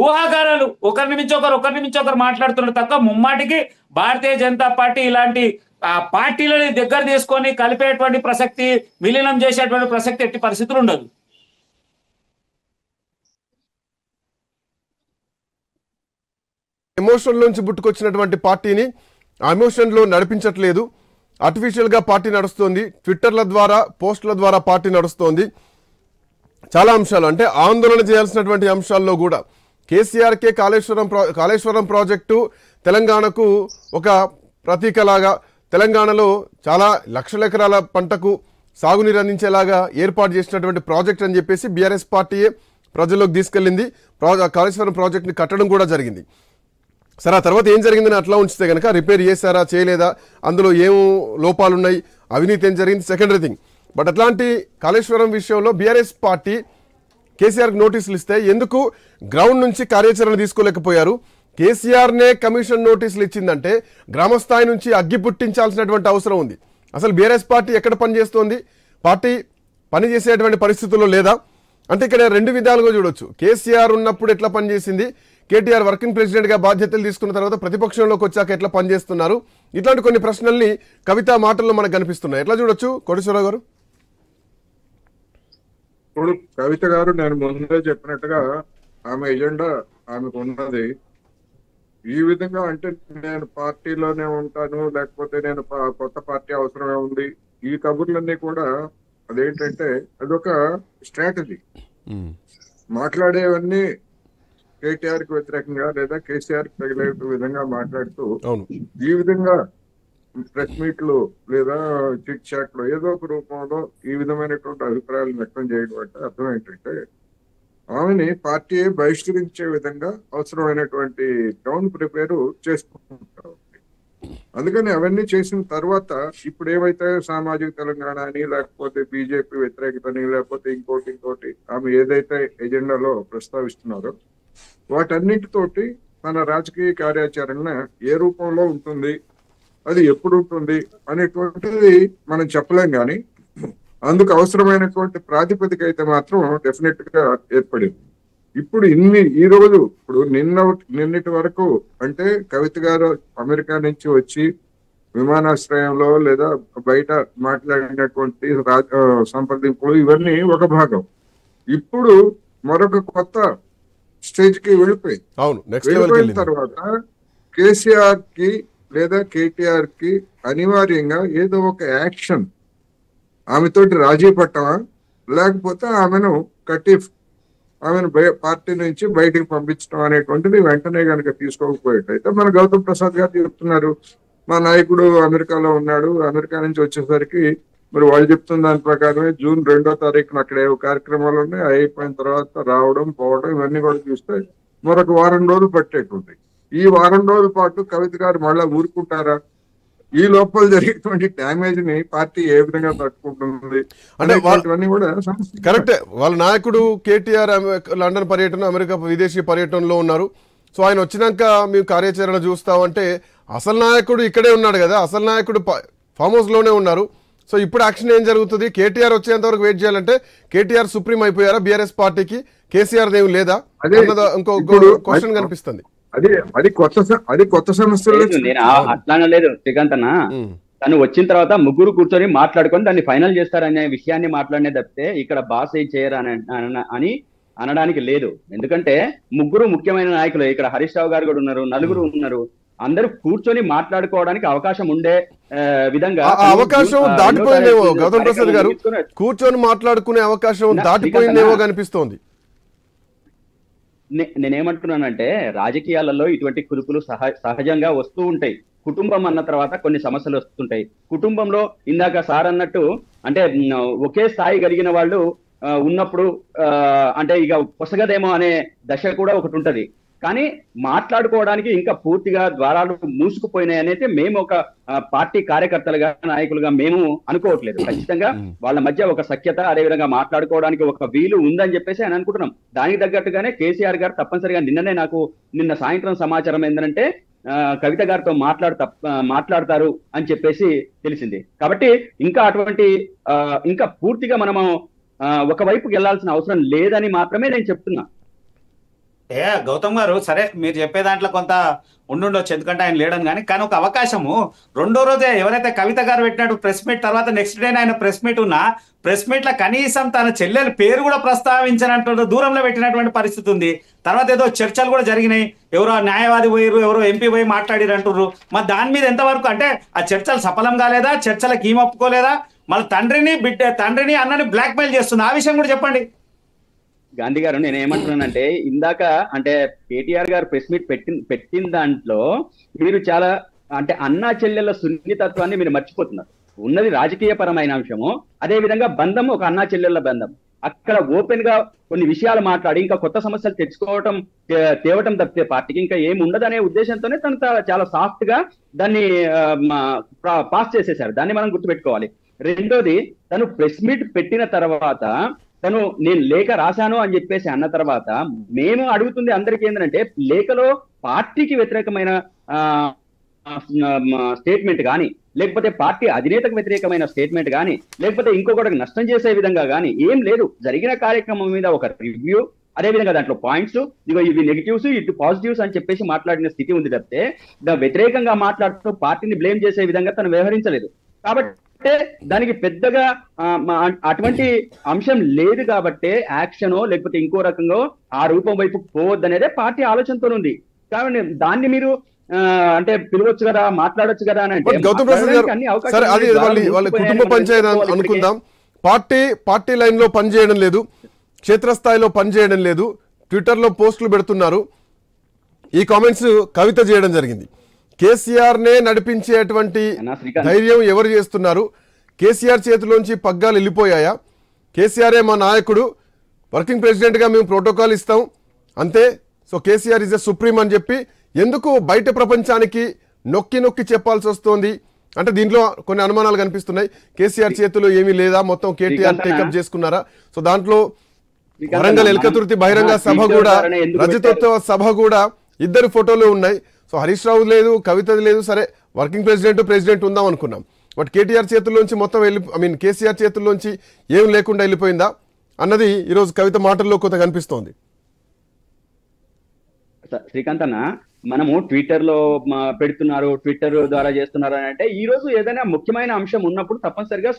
ఊహాగానాలు, ఒకరిని మించి ఒకరు మాట్లాడుతున్నారు తప్ప ముమ్మాటికి భారతీయ జనతా పార్టీ ఇలాంటి ఆ పార్టీలని దగ్గర తీసుకొని కలిపేటువంటి ప్రసక్తి, విలీనం చేసేటువంటి ప్రసక్తి ఎట్టి పరిస్థితులు ఉండదు. ఎమోషన్ నుంచి పుట్టుకొచ్చినటువంటి పార్టీని ఆ ఎమోషన్లో నడిపించట్లేదు. ఆర్టిఫిషియల్గా పార్టీ నడుస్తోంది, ట్విట్టర్ల ద్వారా పోస్టుల ద్వారా పార్టీ నడుస్తోంది. చాలా అంశాలు అంటే ఆందోళన చేయాల్సినటువంటి అంశాల్లో కూడా కేసీఆర్కే కాళేశ్వరం ప్రాజెక్టు తెలంగాణకు ఒక ప్రతీకలాగా, తెలంగాణలో చాలా లక్షల ఎకరాల పంటకు సాగునీరు అందించేలాగా ఏర్పాటు చేసినటువంటి ప్రాజెక్ట్ అని చెప్పేసి బీఆర్ఎస్ పార్టీయే ప్రజల్లోకి తీసుకెళ్ళింది. కాళేశ్వరం ప్రాజెక్టుని కట్టడం కూడా జరిగింది. సరే, ఆ తర్వాత ఏం జరిగిందని అట్లా ఉంచితే కనుక రిపేర్ చేశారా చేయలేదా, అందులో ఏం లోపాలు ఉన్నాయి, అవినీతి ఏం జరిగింది సెకండరీ థింగ్. బట్ అట్లాంటి కాళేశ్వరం విషయంలో బీఆర్ఎస్ పార్టీ కేసీఆర్కి నోటీసులు ఇస్తే ఎందుకు గ్రౌండ్ నుంచి కార్యాచరణ తీసుకోలేకపోయారు? కేసీఆర్నే కమిషన్ నోటీసులు ఇచ్చిందంటే గ్రామస్థాయి నుంచి అగ్గి పుట్టించాల్సినటువంటి అవసరం ఉంది. అసలు బీఆర్ఎస్ పార్టీ ఎక్కడ పనిచేస్తోంది? పార్టీ పనిచేసేటువంటి పరిస్థితుల్లో లేదా అంటే ఇక్కడ రెండు విధాలుగా చూడొచ్చు. కేసీఆర్ ఉన్నప్పుడు ఎట్లా పనిచేసింది, కేటీఆర్ వర్కింగ్ ప్రెసిడెంట్గా బాధ్యతలు తీసుకున్న తర్వాత ప్రతిపక్షంలోకి వచ్చాక ఎట్లా పనిచేస్తున్నారు, ఇట్లాంటి కొన్ని ప్రశ్నల్ని కవిత మాటల్లో మనకు కనిపిస్తున్నాయి. ఎట్లా చూడొచ్చు కోటేశ్వరరావు గారు? ఇప్పుడు కవిత గారు నేను ముందే చెప్పినట్టుగా ఆమె ఎజెండా ఆమెకు ఉన్నది. ఈ విధంగా అంటే నేను పార్టీలోనే ఉంటాను, లేకపోతే నేను కొత్త పార్టీ అవసరమే ఉంది, ఈ కబుర్లన్నీ కూడా అదేంటంటే అదొక స్ట్రాటజీ. మాట్లాడేవన్నీ కేటీఆర్ కి వ్యతిరేకంగా లేదా కేసీఆర్ కి తగిలే విధంగా మాట్లాడుతూ ఈ విధంగా ప్రెస్ మీట్లు లేదా చిట్ చాట్లు ఏదో ఒక రూపంలో ఈ విధమైనటువంటి అభిప్రాయాలు వ్యక్తం చేయడం అంటే అర్థం ఏంటంటే ఆమెని పార్టీ బహిష్కరించే విధంగా అవసరమైనటువంటి గ్రౌండ్ ప్రిపేర్ చేసుకుంటారు. అందుకని అవన్నీ చేసిన తర్వాత ఇప్పుడు ఏవైతే సామాజిక తెలంగాణ అని లేకపోతే బీజేపీ వ్యతిరేకతని లేకపోతే ఇంకోటి ఆమె ఏదైతే ఎజెండాలో ప్రస్తావిస్తున్నారో వాటన్నిటితోటి తన రాజకీయ కార్యాచరణ ఏ రూపంలో ఉంటుంది, అది ఎప్పుడు ఉంటుంది అనేటువంటిది మనం చెప్పలేం. కానీ అందుకు అవసరమైనటువంటి ప్రాతిపదిక అయితే మాత్రం డెఫినెట్ గా ఏర్పడింది. ఇప్పుడు ఈ రోజు ఇప్పుడు నిన్నటి వరకు అంటే కవిత గారు అమెరికా నుంచి వచ్చి విమానాశ్రయంలో లేదా బయట మాట్లాడినటువంటి సంప్రదింపులు ఇవన్నీ ఒక భాగం. ఇప్పుడు మరొక కొత్త స్టేజ్ కి వెళ్ళిపోయిన తర్వాత కేసీఆర్ కి లేదా కేటీఆర్ కి అనివార్యంగా ఏదో ఒక యాక్షన్, ఆమెతోటి రాజీ పట్టమా లేకపోతే ఆమెను పార్టీ నుంచి బయటికి పంపించడం అనేటువంటిది వెంటనే కనుక తీసుకోకపోయేటైతే మన గౌతమ్ ప్రసాద్ గారు చెప్తున్నారు మా నాయకుడు అమెరికాలో ఉన్నాడు, అమెరికా నుంచి వచ్చేసరికి మరి వాళ్ళు చెప్తున్న దాని ప్రకారమే జూన్ 2వ తారీఖున అక్కడ ఏవో కార్యక్రమాలు ఉన్నాయి, అయిపోయిన తర్వాత రావడం పోవడం ఇవన్నీ కూడా చూస్తే మరొక వారం రోజులు పట్టేటువంటి ఈ వారం రోజుల పాటు కవిత గారు మళ్ళా ఊరుకుంటారా? ఈ లోపల జరిగేటువంటి డ్యామేజ్ ని పార్టీ ఏ విధంగా తట్టుకుంటుంది అంటే కూడా కరెక్టే. వాళ్ళ నాయకుడు కేటీఆర్ లండన్ పర్యటన, అమెరికా విదేశీ పర్యటనలో ఉన్నారు. సో ఆయన వచ్చినాక మేము కార్యాచరణ చూస్తామంటే అసలు నాయకుడు ఇక్కడే ఉన్నాడు కదా, అసలు నాయకుడు ఫామ్ హౌస్ లోనే ఉన్నారు. సో ఇప్పుడు యాక్షన్ ఏం జరుగుతుంది? కేటీఆర్ వచ్చేంత వరకు వెయిట్ చేయాలంటే కేటీఆర్ సుప్రీం అయిపోయారా బీఆర్ఎస్ పార్టీకి? కేసీఆర్ దేవు లేదా ఇంకో క్వశ్చన్ కనిపిస్తుంది. అది కొత్త సమస్య. నేను అట్లా లేదు శ్రీకాంత్ అన్న, తను వచ్చిన తర్వాత ముగ్గురు కూర్చొని మాట్లాడుకొని దాన్ని ఫైనల్ చేస్తారనే విషయాన్ని మాట్లాడినే తప్పితే ఇక్కడ బాస్ ఏం చేయరు అని అనడానికి లేదు. ఎందుకంటే ముగ్గురు ముఖ్యమైన నాయకులు, ఇక్కడ హరీష్ రావు గారు కూడా ఉన్నారు, నలుగురు ఉన్నారు, అందరూ కూర్చొని మాట్లాడుకోవడానికి అవకాశం ఉండే విధంగా అవకాశం దాటిపోయిందేమో. గౌతమ్ ప్రసాద్ గారు కూర్చొని మాట్లాడుకునే అవకాశం దాటిపోయిందేమో కనిపిస్తోంది. నేనేమంటున్నానంటే రాజకీయాలలో ఇటువంటి కురుకులు సహజంగా వస్తూ ఉంటాయి. కుటుంబం అన్న తర్వాత కొన్ని సమస్యలు వస్తుంటాయి. కుటుంబంలో ఇందాక సార్ అన్నట్టు అంటే ఒకే స్థాయి కలిగిన వాళ్ళు ఉన్నప్పుడు అంటే ఇక పొసగదేమో అనే దశ కూడా ఒకటి ఉంటది. కానీ మాట్లాడుకోవడానికి ఇంకా పూర్తిగా ద్వారాలు మూసుకుపోయినాయి అనేది మేము ఒక పార్టీ కార్యకర్తలుగా నాయకులుగా మేము అనుకోవట్లేదు. ఖచ్చితంగా వాళ్ళ మధ్య ఒక సఖ్యత, అదేవిధంగా మాట్లాడుకోవడానికి ఒక వీలు ఉందని చెప్పేసి అని అనుకుంటున్నాం. దానికి తగ్గట్టుగానే కేసీఆర్ గారు తప్పనిసరిగా నిన్న సాయంత్రం సమాచారం ఏంటంటే కవిత గారితో మాట్లాడతారు అని చెప్పేసి తెలిసింది. కాబట్టి ఇంకా పూర్తిగా మనము ఒకవైపుకి వెళ్లాల్సిన అవసరం లేదని మాత్రమే నేను చెప్తున్నా. గౌతమ్ గారు సరే మీరు చెప్పే దాంట్లో కొంత ఉండుండొచ్చు, ఎందుకంటే ఆయన లేడని. కానీ ఒక అవకాశము రెండో రోజే ఎవరైతే కవిత గారు పెట్టినట్టు ప్రెస్ మీట్ తర్వాత నెక్స్ట్ డే ఆయన ప్రెస్ మీట్ ఉన్నా ప్రెస్ మీట్ లో కనీసం తన చెల్లెల పేరు కూడా ప్రస్తావించినట్టు దూరంలో పెట్టినటువంటి పరిస్థితి ఉంది. తర్వాత ఏదో చర్చలు కూడా జరిగినాయి, ఎవరో న్యాయవాది పోయిరు, ఎవరో ఎంపీ పోయి మాట్లాడిరు అంటుర్రు. మరి దాని మీద ఎంతవరకు అంటే ఆ చర్చలు సఫలం కాలేదా, చర్చలకు ఈమె ఒప్పుకోలేదా, మళ్ళీ తండ్రిని అన్నని బ్లాక్ మెయిల్ చేస్తుంది, ఆ విషయం కూడా చెప్పండి. గాంధీ గారు, నేను ఏమంటున్నానంటే ఇందాక అంటే కేటీఆర్ గారు ప్రెస్ మీట్ పెట్టిన దాంట్లో మీరు చాలా అంటే అన్నా చెల్లెల సున్నితత్వాన్ని మీరు మర్చిపోతున్నారు. ఉన్నది రాజకీయ పరమైన అంశము, అదే విధంగా బంధం ఒక అన్నా చెల్లెళ్ళ బంధం. అక్కడ ఓపెన్ గా కొన్ని విషయాలు మాట్లాడి ఇంకా కొత్త సమస్యలు తేవటం తప్పితే పార్టీకి ఇంకా ఏమి ఉండదనే ఉద్దేశంతోనే తను చాలా సాఫ్ట్ గా దాన్ని పాస్ చేసేశారు. దాన్ని మనం గుర్తుపెట్టుకోవాలి. రెండోది, తను ప్రెస్ మీట్ పెట్టిన తర్వాత తను నేను లేఖ రాశాను అని చెప్పేసి అన్న తర్వాత మేము అడుగుతుంది అందరికీ ఏంటంటే, లేఖలో పార్టీకి వ్యతిరేకమైన స్టేట్మెంట్ కానీ, లేకపోతే పార్టీ అధినేతకు వ్యతిరేకమైన స్టేట్మెంట్ కానీ, లేకపోతే ఇంకొకటికి నష్టం చేసే విధంగా కానీ ఏం లేదు. జరిగిన కార్యక్రమం మీద ఒక రివ్యూ, అదేవిధంగా దాంట్లో పాయింట్స్, ఇవి నెగిటివ్స్ ఇటు పాజిటివ్స్ అని చెప్పేసి మాట్లాడిన స్థితి ఉంది తప్పితే వ్యతిరేకంగా మాట్లాడుతూ పార్టీని బ్లేమ్ చేసే విధంగా తను వ్యవహరించలేదు. కాబట్టి దానికి పెద్దగా అటువంటి అంశం లేదు. కాబట్టి యాక్షనో లేకపోతే ఇంకో రకంగా ఆ రూపం వైపు పోవద్దనేదే పార్టీ ఆలోచనతో ఉంది. కాబట్టి దాన్ని మీరు అంటే పిలవచ్చు కదా, మాట్లాడొచ్చు కదా అని అంటే గౌతమ్ ప్రసాద్ గారు, సరే అది వాళ్ళ కుటుంబ పంచాయతీ అనుకుందాం. పార్టీ లైన్ లో పనిచేయడం లేదు, క్షేత్రస్థాయిలో పనిచేయడం లేదు, ట్విట్టర్ లో పోస్టులు పెడుతున్నారు. ఈ కామెంట్స్ కవిత చేయడం జరిగింది. కేసీఆర్ నే నడిపించేటువంటి ధైర్యం ఎవరు చేస్తున్నారు? కేసీఆర్ చేతిలోంచి పగ్గాలు వెళ్ళిపోయాయా? కేసీఆరే మా నాయకుడు, వర్కింగ్ ప్రెసిడెంట్ గా మేము ప్రోటోకాల్ ఇస్తాం అంతే, so KCR is a supreme అని చెప్పి ఎందుకు బయట ప్రపంచానికి నొక్కి చెప్పాల్సి వస్తోంది? అంటే దీంట్లో కొన్ని అనుమానాలు కనిపిస్తున్నాయి. కేసీఆర్ చేతిలో ఏమీ లేదా, మొత్తం కేటీఆర్ టేకప్ చేసుకున్నారా? సో దాంట్లో వరంగల్ ఎల్కతుర్తి బహిరంగ సభ కూడా, రజతోత్సవ సభ కూడా ఇద్దరు ఫోటోలు ఉన్నాయి. సో హరీష్ రావు లేదు, కవితది లేదు. సరే వర్కింగ్ ప్రెసిడెంట్ ఉందాం అనుకున్నాం, బట్ కేటీఆర్ చేతుల్లోంచి మొత్తం కేసీఆర్ చేతుల్లోంచి ఏం లేకుండా వెళ్ళిపోయిందా అన్నది ఈరోజు కవిత మాటల్లో కొంత కనిపిస్తోంది. శ్రీకాంత్ అన్న, మనము ట్విట్టర్ లో పెడుతున్నారు, ట్విట్టర్ ద్వారా చేస్తున్నారు అని అంటే, ఈ రోజు ఏదైనా ముఖ్యమైన అంశం ఉన్నప్పుడు తప్పనిసరిగా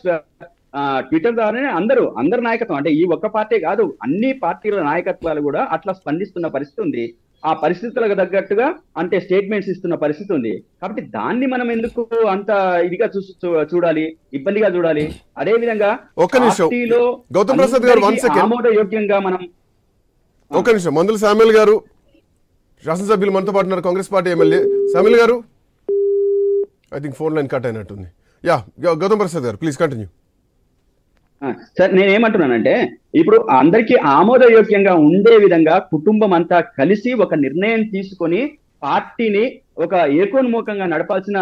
ట్విట్టర్ ద్వారానే అందరు నాయకత్వం, అంటే ఈ ఒక్క పార్టీ కాదు, అన్ని పార్టీల నాయకత్వాలు కూడా అట్లా స్పందిస్తున్న పరిస్థితి ఉంది. ఆ పరిస్థితులకు తగ్గట్టుగా అంటే స్టేట్మెంట్స్ ఇస్తున్న పరిస్థితి ఉంది. కాబట్టి దాన్ని మనం ఎందుకు అంత ఇదిగా చూడాలి, ఇబ్బందిగా చూడాలి? అదే విధంగా పార్టీలో గౌతమ్ ప్రసాద్ గారు ఆమోదయోగ్యంగా మనం ఒక నిమిషం, మందుల శామ్యుల్ గారు శాసనసభ్యులు మనతో పాటు ఉన్నారు, కాంగ్రెస్ పార్టీ ఎమ్మెల్యే శామ్యుల్ గారు. I think phone line cut అయినట్టుంది. యా, గౌతమ్ ప్రసాద్ గారు ప్లీజ్ కంటిన్యూ. సార్, నేనేమంటున్నానంటే ఇప్పుడు అందరికీ ఆమోదయోగ్యంగా ఉండే విధంగా కుటుంబం అంతా కలిసి ఒక నిర్ణయం తీసుకొని పార్టీని ఒక ఏకోన్ముఖంగా నడపాల్సిన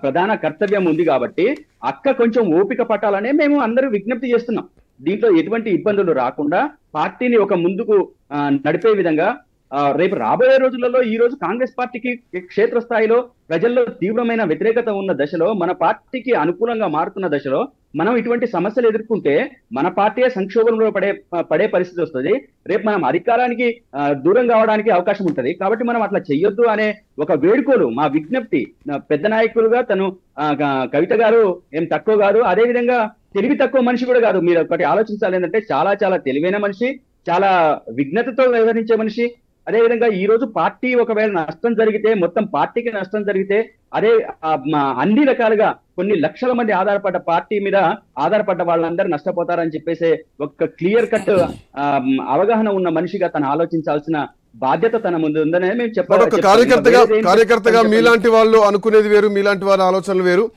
ప్రధాన కర్తవ్యం ఉంది. కాబట్టి అక్క కొంచెం ఓపిక పట్టాలనే మేము అందరూ విజ్ఞప్తి చేస్తున్నాం. దీంట్లో ఎటువంటి ఇబ్బందులు రాకుండా పార్టీని ఒక ముందుకు నడిపే విధంగా రేపు రాబోయే రోజులలో ఈ రోజు కాంగ్రెస్ పార్టీకి క్షేత్రస్థాయిలో ప్రజల్లో తీవ్రమైన వ్యతిరేకత ఉన్న దశలో, మన పార్టీకి అనుకూలంగా మారుతున్న దశలో మనం ఇటువంటి సమస్యలు ఎదుర్కొంటే మన పార్టీ సంక్షోభంలో పడే పరిస్థితి వస్తుంది. రేపు మనం అధికారానికి దూరం కావడానికి అవకాశం ఉంటుంది. కాబట్టి మనం అట్లా చెయ్యొద్దు అనే ఒక వేడుకోలు, మా విజ్ఞప్తి. పెద్ద నాయకులుగా తను కవిత గారు ఏం తక్కువ కాదు, అదే విధంగా తెలివి తక్కువ మనిషి కూడా కాదు. మీరు ఒకటి ఆలోచించాలి, ఏంటంటే చాలా చాలా తెలివైన మనిషి, చాలా విఘ్నతతో వ్యవహరించే మనిషి. అదేవిధంగా ఈ రోజు పార్టీ ఒకవేళ నష్టం జరిగితే, మొత్తం పార్టీకి నష్టం జరిగితే, అదే అన్ని రకాలుగా కొన్ని లక్షల మంది ఆధారపడ్డ పార్టీ మీద ఆధారపడ్డ వాళ్ళందరూ నష్టపోతారని చెప్పేసి ఒక క్లియర్ కట్ అవగాహన ఉన్న మనిషిగా తను ఆలోచించాల్సిన బాధ్యత తన ముందు ఉందనే మేము చెప్పాలి. కార్యకర్తగా మీలాంటి వాళ్ళు అనుకునేది వేరు, మీలాంటి వాళ్ళ ఆలోచనలు వేరు.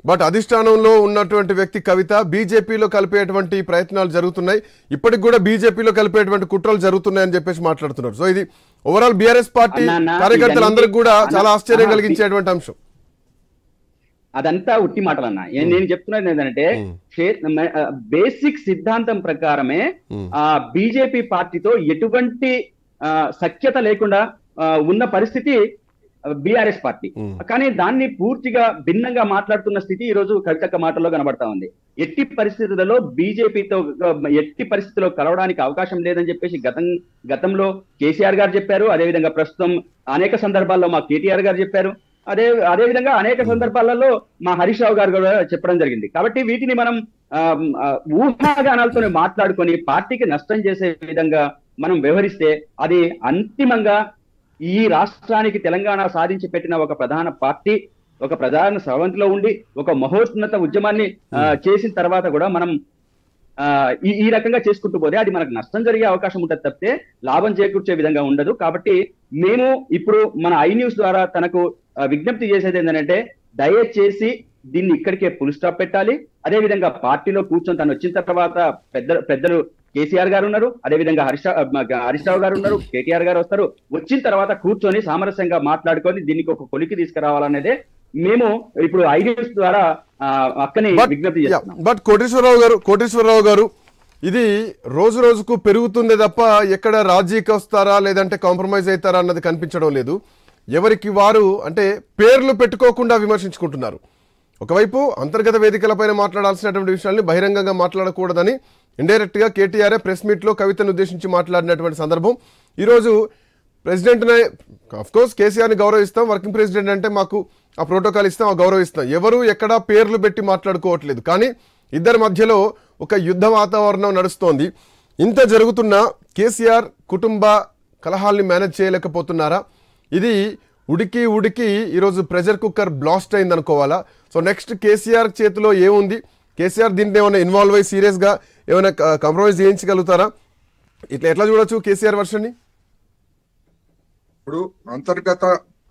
బట్ అధిష్టానంలో ఉన్నటువంటి వ్యక్తి కవిత బీజేపీలో కలిపేటువంటి ప్రయత్నాలు జరుగుతున్నాయి, ఇప్పటికి కూడా బీజేపీలో కలిపేటువంటి కుట్రలు జరుగుతున్నాయని చెప్పేసి మాట్లాడుతున్నారు. సో ఇది ఓవరాల్ బీఆర్ఎస్ పార్టీ కార్యకర్తలందరికీ కూడా చాలా ఆశ్చర్యం కలిగించేటువంటి అంశం. అదంతా ఉట్టి మాటలన్నా. నేను చెప్తున్నది ఏంటంటే, బేసిక్ సిద్ధాంతం ప్రకారమే ఆ బీజేపీ పార్టీతో ఎటువంటి సఖ్యత లేకుండా ఉన్న పరిస్థితి బీఆర్ఎస్ పార్టీ. కానీ దాన్ని పూర్తిగా భిన్నంగా మాట్లాడుతున్న స్థితి ఈ రోజు కవితక్క మాటల్లో కనబడతా ఉంది. ఎట్టి పరిస్థితులలో బీజేపీతో ఎట్టి పరిస్థితుల్లో కలవడానికి అవకాశం లేదని చెప్పేసి గతంలో కేసీఆర్ గారు చెప్పారు. అదేవిధంగా ప్రస్తుతం అనేక సందర్భాల్లో మా కేటీఆర్ గారు చెప్పారు. అదే విధంగా అనేక సందర్భాలలో మా హరీష్ రావు గారు కూడా చెప్పడం జరిగింది. కాబట్టి వీటిని మనం ఊహాగానాలతోనే మాట్లాడుకొని పార్టీకి నష్టం చేసే విధంగా మనం వ్యవహరిస్తే అది అంతిమంగా ఈ రాష్ట్రానికి తెలంగాణ సాధించి పెట్టిన ఒక ప్రధాన పార్టీ, ఒక ప్రధాన స్రవంతిలో ఉండి ఒక మహోన్నత ఉద్యమాన్ని చేసిన తర్వాత కూడా మనం ఈ రకంగా చేసుకుంటూ పోతే అది మనకు నష్టం జరిగే అవకాశం ఉంటుంది తప్పితే లాభం చేకూర్చే విధంగా ఉండదు. కాబట్టి మేము ఇప్పుడు మన ఐన్యూస్ ద్వారా తనకు విజ్ఞప్తి చేసేది ఏంటంటే, దయచేసి దీన్ని ఇక్కడికే ఫుల్ స్టాప్ పెట్టాలి. అదే విధంగా పార్టీలో కూర్చొని తను వచ్చిన తర్వాత పెద్దలు కేసీఆర్ గారు ఉన్నారు, అదేవిధంగా హరీష్ రావు గారు ఉన్నారు, కేటీఆర్ గారు వస్తారు. వచ్చిన తర్వాత కూర్చొని సామరస్యంగా మాట్లాడుకొని దీనికి ఒక కొలికి తీసుకురావాలనేదే మేము ఇప్పుడు ఐన్యూస్ ద్వారా అక్కని విజ్ఞప్తి చేస్తున్నాం. బట్ కోటేశ్వరరావు గారు ఇది రోజు రోజుకు పెరుగుతుందే తప్ప ఎక్కడ రాజీకి వస్తారా లేదంటే కాంప్రమైజ్ అవుతారా అన్నది కనిపించడం లేదు. ఎవరికి వారు అంటే పేర్లు పెట్టుకోకుండా విమర్శించుకుంటున్నారు. ఒకవైపు అంతర్గత వేదికలపైన మాట్లాడాల్సినటువంటి విషయాల్ని బహిరంగంగా మాట్లాడకూడదని ఇండైరెక్ట్ గా కేటీఆర్ ప్రెస్ మీట్ లో కవితను ఉద్దేశించి మాట్లాడినటువంటి సందర్భం. ఈరోజు ప్రెసిడెంట్ ఆఫ్ కోర్స్ కేసీఆర్ ని గౌరవిస్తాం, వర్కింగ్ ప్రెసిడెంట్ అంటే మాకు ఆ ప్రోటోకాల్ ఇస్తాం, ఆ గౌరవిస్తాం. ఎవరు ఎక్కడా పేర్లు పెట్టి మాట్లాడుకోవట్లేదు. కానీ ఇద్దరి మధ్యలో ఒక యుద్ధ వాతావరణం నడుస్తోంది. ఇంత జరుగుతున్నా కేసీఆర్ కుటుంబ కలహాల్ని మేనేజ్ చేయలేకపోతున్నారా? ఇది ఉడికి ఈరోజు ప్రెషర్ కుక్కర్ బ్లాస్ట్ అయింది అనుకోవాలా? సో నెక్స్ట్ కేసీఆర్ చేతిలో ఏముంది? కేసీఆర్ దీంట్లో ఏమైనా ఇన్వాల్వ్ అయ్యి సీరియస్గా ఏమైనా కాంప్రమైజ్ చేయించగలుగుతారా? ఎట్లా చూడొచ్చు కేసీఆర్ వర్షన్ని? ఇప్పుడు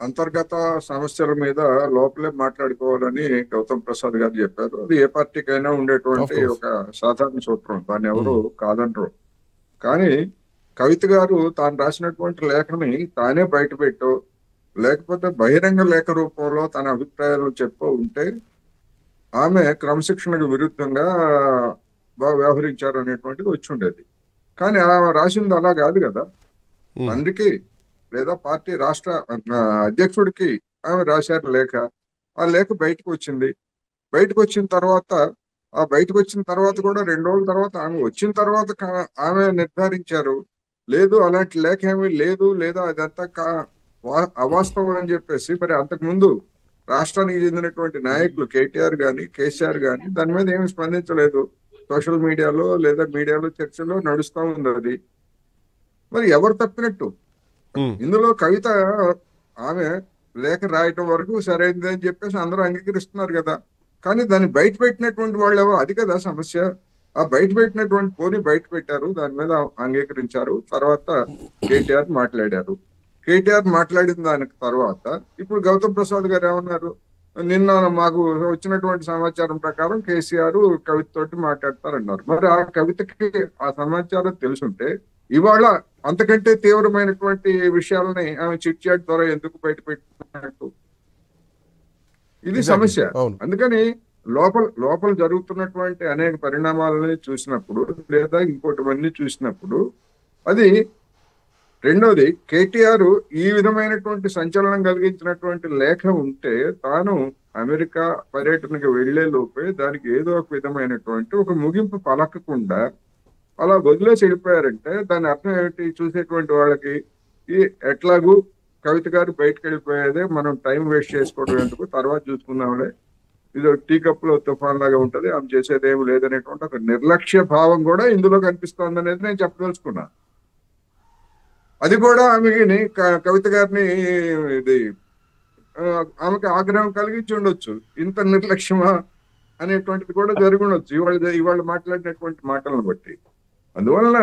అంతర్గత సమస్యల మీద లోపలే మాట్లాడుకోవాలని గౌతమ్ ప్రసాద్ గారు చెప్పారు. అది ఏ పార్టీకైనా ఉండేటువంటి ఒక సాధారణ సూత్రం, దాన్ని ఎవరు కాదంటారు. కానీ కవిత గారు తాను రాసినటువంటి లేఖని తానే బయట పెట్టో లేకపోతే బహిరంగ లేఖ రూపంలో తన అభిప్రాయాలు చెప్పు ఉంటే ఆమె క్రమశిక్షణకు విరుద్ధంగా వ్యవహరించారు అనేటువంటిది వచ్చి ఉండేది. కానీ ఆమె రాసింది అలా కాదు కదా. తండ్రికి లేదా పార్టీ రాష్ట్ర అధ్యక్షుడికి ఆమె రాశారు లేఖ. ఆ లేఖ బయటకు వచ్చింది. బయటకు వచ్చిన తర్వాత కూడా 2 రోజుల తర్వాత ఆమె వచ్చిన తర్వాత ఆమె నిర్ధారించారు, లేదు అలాంటి లేఖ ఏమీ లేదు, లేదా అదంతా అవాస్తవం అని చెప్పేసి. మరి అంతకుముందు రాష్ట్రానికి చెందినటువంటి నాయకులు కేటీఆర్ గాని కేసీఆర్ గాని దాని మీద ఏమి స్పందించలేదు. సోషల్ మీడియాలో లేదా మీడియాలో చర్చలో నడుస్తూ ఉంది అది. మరి ఎవరు తప్పినట్టు? ఇందులో కవిత ఆమె లేఖ రాయటం వరకు సరైనది అని చెప్పేసి అందరూ అంగీకరిస్తున్నారు కదా. కానీ దాన్ని బయట పెట్టినటువంటి వాళ్ళు ఎవరు? అది కదా సమస్య. ఆ బయట పెట్టినటువంటి పోనీ బయట పెట్టారు, దాని మీద అంగీకరించారు. తర్వాత కేటీఆర్ మాట్లాడారు. కేటీఆర్ మాట్లాడిన దానికి తర్వాత ఇప్పుడు గౌతమ్ ప్రసాద్ గారు ఏమన్నారు? నిన్న మాకు వచ్చినటువంటి సమాచారం ప్రకారం కేసీఆర్ కవిత తోటి మాట్లాడతారన్నారు. మరి ఆ కవితకి ఆ సమాచారం తెలుసుంటే ఇవాళ అంతకంటే తీవ్రమైనటువంటి విషయాలని ఆమె చిట్ చాట్ ద్వారా ఎందుకు బయట పెట్టినట్టు? ఇది సమస్య. అందుకని లోపల జరుగుతున్నటువంటి అనేక పరిణామాలని చూసినప్పుడు లేదా ఇంకోటివన్నీ చూసినప్పుడు అది రెండోది కేటీఆర్ ఈ విధమైనటువంటి సంచలనం కలిగించినటువంటి లేఖ ఉంటే తాను అమెరికా పర్యటనకు వెళ్లే లోపే దానికి ఏదో ఒక విధమైనటువంటి ఒక ముగింపు పలకకుండా అలా వదిలేసి వెళ్ళిపోయారంటే దాని అర్థం ఏమిటి? చూసేటువంటి వాళ్ళకి ఎట్లాగూ కవిత గారు బయటకు వెళ్ళిపోయేదే, మనం టైం వేస్ట్ చేసుకోవడం ఎందుకు, తర్వాత చూసుకుందాంలే, ఇది టీ కప్ లో తుఫాన్ లాగా ఉంటది, ఆమె చేసేది ఏమి లేదనేటువంటి ఒక నిర్లక్ష్య భావం కూడా ఇందులో కనిపిస్తోంది అనేది నేను చెప్పదలుచుకున్నా. అది కూడా ఆమెకి కవిత గారిని ఇది ఆమెకి ఆగ్రహం కలిగించి ఉండొచ్చు. ఇంత నిర్లక్ష్యమా అనేటువంటిది కూడా జరిగి ఉండొచ్చు ఇవాళ మాట్లాడినటువంటి మాటలను బట్టి. అందువలన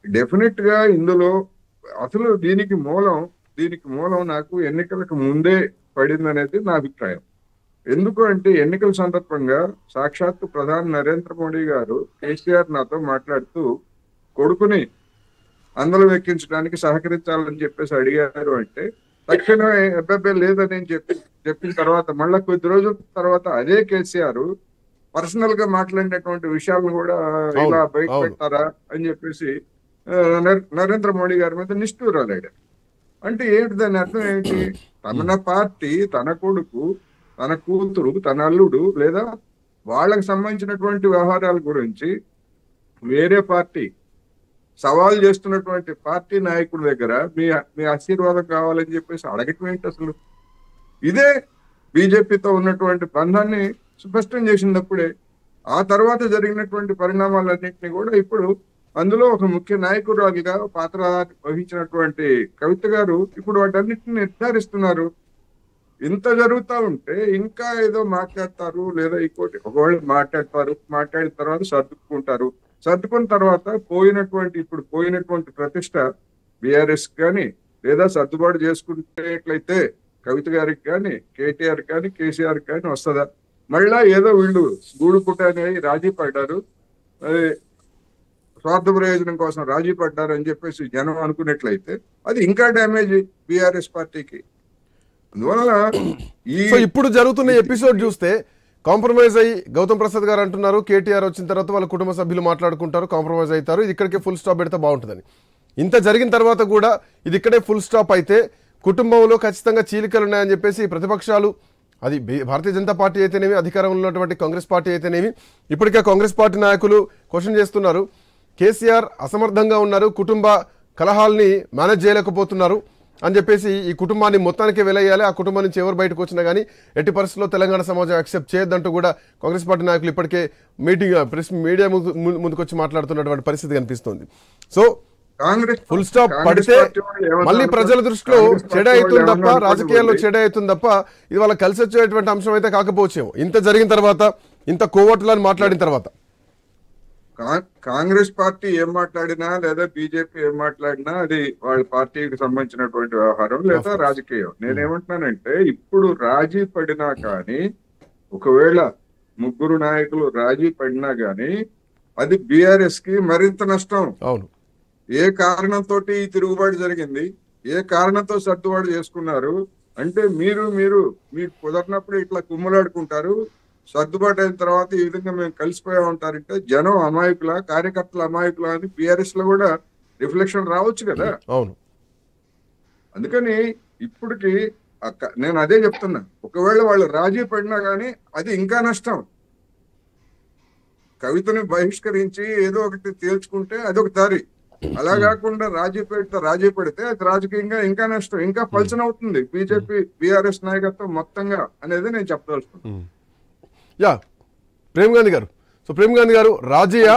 డెఫినెట్ గా ఇందులో అసలు దీనికి మూలం నాకు ఎన్నికలకు ముందే పడింది అనేది నా అభిప్రాయం. ఎందుకు అంటే ఎన్నికల సందర్భంగా సాక్షాత్తు ప్రధాని నరేంద్ర మోడీ గారు కేసీఆర్ నాతో మాట్లాడుతూ కొడుకుని అందరం ఎక్కించడానికి సహకరించాలని చెప్పేసి అడిగారు. అంటే తక్షణమే అబ్బాయి లేదని చెప్పిన తర్వాత మళ్ళా కొద్ది రోజుల తర్వాత అదే కేసీఆర్ పర్సనల్ గా మాట్లాడినటువంటి విషయాలను కూడా ఇలా బయట పెట్టారా అని చెప్పేసి నరేంద్ర మోడీ గారి మీద నిష్ఠూరాలాడు. అంటే ఏంటి దాని అర్థం ఏంటి? తన పార్టీ, తన కొడుకు, తన కూతురు, తన అల్లుడు లేదా వాళ్ళకి సంబంధించినటువంటి వ్యవహారాల గురించి వేరే పార్టీ సవాల్ చేస్తున్నటువంటి పార్టీ నాయకుల దగ్గర మీ ఆశీర్వాదం కావాలని చెప్పేసి అడగటం ఏంటి అసలు? ఇదే బీజేపీతో ఉన్నటువంటి బంధాన్ని స్పష్టం చేసినప్పుడే ఆ తర్వాత జరిగినటువంటి పరిణామాలన్నింటినీ కూడా ఇప్పుడు అందులో ఒక ముఖ్య నాయకురాలిగా పాత్ర వహించినటువంటి కవిత గారు ఇప్పుడు వాటన్నిటిని నిర్ధారిస్తున్నారు. ఇంత జరుగుతా ఉంటే ఇంకా ఏదో మాట్లాడతారు, లేదా ఇంకోటి ఒకవేళ మాట్లాడిన తర్వాత సర్దుకున్న తర్వాత ఇప్పుడు పోయినటువంటి ప్రతిష్ట బీఆర్ఎస్ కానీ లేదా సర్దుబాటు చేసుకునేట్లయితే కవిత గారికి కానీ కేటీఆర్ కానీ కేసీఆర్ కానీ వస్తుందా? మళ్ళా ఏదో వీళ్ళు గూడు పుట్టాని రాజీ పడ్డారు, స్వార్థ ప్రయోజనం కోసం రాజీ పడ్డారు అని చెప్పేసి జనం అనుకున్నట్లయితే అది ఇంకా డ్యామేజ్ బీఆర్ఎస్ పార్టీకి. అందువల్ల ఇప్పుడు జరుగుతున్న ఎపిసోడ్ చూస్తే కాంప్రమైజ్ అయ్యి గౌతమ్ ప్రసాద్ గారు అంటున్నారు కేటీఆర్ వచ్చిన తర్వాత వాళ్ళ కుటుంబ సభ్యులు మాట్లాడుకుంటారు, కాంప్రమైజ్ అవుతారు, ఇది ఇక్కడికే ఫుల్ స్టాప్ పెడితే బాగుంటుందని. ఇంత జరిగిన తర్వాత కూడా ఇది ఇక్కడే ఫుల్ స్టాప్ అయితే కుటుంబంలో ఖచ్చితంగా చీలికలు ఉన్నాయని చెప్పేసి ప్రతిపక్షాలు, అది భారతీయ జనతా పార్టీ అయితేనేమి, అధికారంలో ఉన్నటువంటి కాంగ్రెస్ పార్టీ అయితేనేమి, ఇప్పటికే కాంగ్రెస్ పార్టీ నాయకులు క్వశ్చన్ చేస్తున్నారు. కేసీఆర్ అసమర్థంగా ఉన్నారు, కుటుంబ కలహాల్ని మేనేజ్ చేయలేకపోతున్నారు అని చెప్పేసి ఈ కుటుంబాన్ని మొత్తానికి వెలయ్యాలి, ఆ కుటుంబం నుంచి ఎవరు బయటకు వచ్చినా కానీ ఎట్టి పరిస్థితుల్లో తెలంగాణ సమాజం యాక్సెప్ట్ చేయొద్దంటూ కూడా కాంగ్రెస్ పార్టీ నాయకులు ఇప్పటికే మీడియా ముందుకొచ్చి మాట్లాడుతున్నటువంటి పరిస్థితి కనిపిస్తుంది. సో ఫుల్ స్టాప్ పడితే మళ్ళీ ప్రజల దృష్టిలో చెడ అవుతుంది తప్ప, రాజకీయాల్లో చెడ అవుతుంది తప్ప ఇది వాళ్ళకి కలిసి వచ్చేటువంటి అంశం అయితే కాకపోవచ్చేమో ఇంత జరిగిన తర్వాత, ఇంత కోవట్లని మాట్లాడిన తర్వాత. కాంగ్రెస్ పార్టీ ఏం మాట్లాడినా లేదా బీజేపీ ఏం మాట్లాడినా అది వాళ్ళ పార్టీకి సంబంధించినటువంటి వ్యవహారం లేదా రాజకీయం. నేనేమంటున్నానంటే ఇప్పుడు రాజీ పడినా కానీ, ఒకవేళ ముగ్గురు నాయకులు రాజీ పడినా గానీ అది బీఆర్ఎస్ కి మరింత నష్టం. అవును, ఏ కారణంతో ఈ తిరుగుబాటు జరిగింది, ఏ కారణంతో సర్దుబాటు చేసుకున్నారు అంటే మీరు కుదరినప్పుడు ఇట్లా కుమ్ములాడుకుంటారు, సర్దుబాటు అయిన తర్వాత ఈ విధంగా మేము కలిసిపోయా ఉంటారంటే జనం అమాయకుల, కార్యకర్తల అమాయకుల అని బీఆర్ఎస్ లో కూడా రిఫ్లెక్షన్ రావచ్చు కదా. అవును, అందుకని ఇప్పటికి నేను అదే చెప్తున్నా, ఒకవేళ వాళ్ళు రాజీ పడినా గానీ అది ఇంకా నష్టం. కవితని బహిష్కరించి ఏదో ఒకటి తేల్చుకుంటే అదొక దారి, అలా కాకుండా రాజీ పెడితే అది రాజకీయంగా ఇంకా నష్టం, ఇంకా పల్చన అవుతుంది బీజేపీ బీఆర్ఎస్ నాయకత్వం మొత్తంగా అనేది నేను చెప్పదలుచుకున్నాను. ప్రేమ్ గాంధీ గారు, సో ప్రేమ్ గాంధీ గారు రాజీయా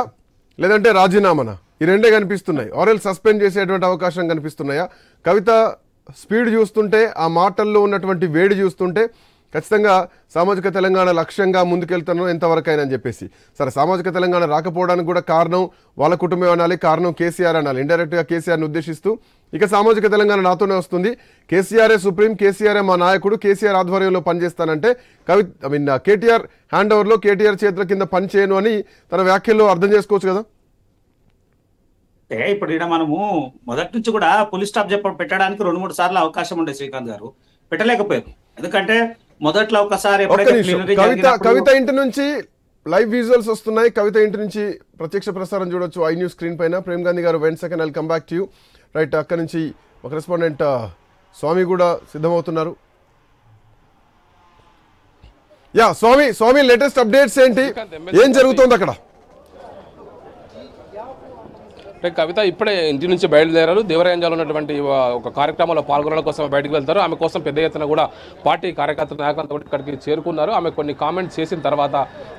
లేదంటే రాజీనామానా, ఈ రెండే కనిపిస్తున్నాయి. ఆర్ఎల్ సస్పెండ్ చేసేటువంటి అవకాశం కనిపిస్తున్నాయా? కవిత స్పీడ్ చూస్తుంటే, ఆ మాటల్లో ఉన్నటువంటి వేడి చూస్తుంటే ఖచ్చితంగా సామాజిక తెలంగాణ లక్ష్యంగా ముందుకెళ్తాను ఎంతవరకైనా అని చెప్పేసి. సరే, సామాజిక తెలంగాణ రాకపోవడానికి కూడా కారణం వాళ్ళ కుటుంబం అనాలి, కారణం కేసీఆర్ అనాలి, ఇండైరెక్ట్గా కేసీఆర్ని ఉద్దేశిస్తూ. ఇక సామాజిక తెలంగాణ నాతోనే వస్తుంది, కేసీఆరే సుప్రీం, కేసీఆరే మా నాయకుడు, కేసీఆర్ ఆధ్వర్యంలో పనిచేస్తానంటే కేటీఆర్ హ్యాండ్ ఓవర్లో కేటీఆర్ చేతుల కింద పని చేయను అని తన వ్యాఖ్యల్లో అర్థం చేసుకోవచ్చు కదా. ఇప్పుడు ఇక్కడ మనము మొదటి నుంచి కూడా పులి స్టాప్ పెట్టడానికి 2-3 సార్లు అవకాశం ఉండే శ్రీకాంత్ గారు, పెట్టలేకపోయారు. ఎందుకంటే మొదట్లో ఒకసారి కవిత ఇంటి నుంచి లైవ్ విజువల్స్ వస్తున్నాయి, కవిత ఇంటి నుంచి ప్రత్యక్ష ప్రసారం చూడొచ్చు ఐ న్యూస్ స్క్రీన్ పైన. ప్రేమ్ గాంధీ గారు వెంట second I'll come back to you. Right, అక్కడ నుంచి ఒక రెస్పాండెంట్ స్వామి కూడా సిద్ధమవుతున్నారు. స్వామి లేటెస్ట్ అప్డేట్స్ ఏంటి, ఏం జరుగుతోంది అక్కడ? కవిత ఇప్పుడే ఇంటి నుంచి బయలుదేరారు. దేవరాయంజాలో ఉన్నటువంటి ఒక కార్యక్రమంలో పాల్గొనడం కోసం బయటకు వెళ్తారు. ఆమె కోసం పెద్ద ఎత్తున కూడా పార్టీ కార్యకర్తల నాయకులతో ఇక్కడికి చేరుకున్నారు. ఆమె కొన్ని కామెంట్స్ చేసిన తర్వాత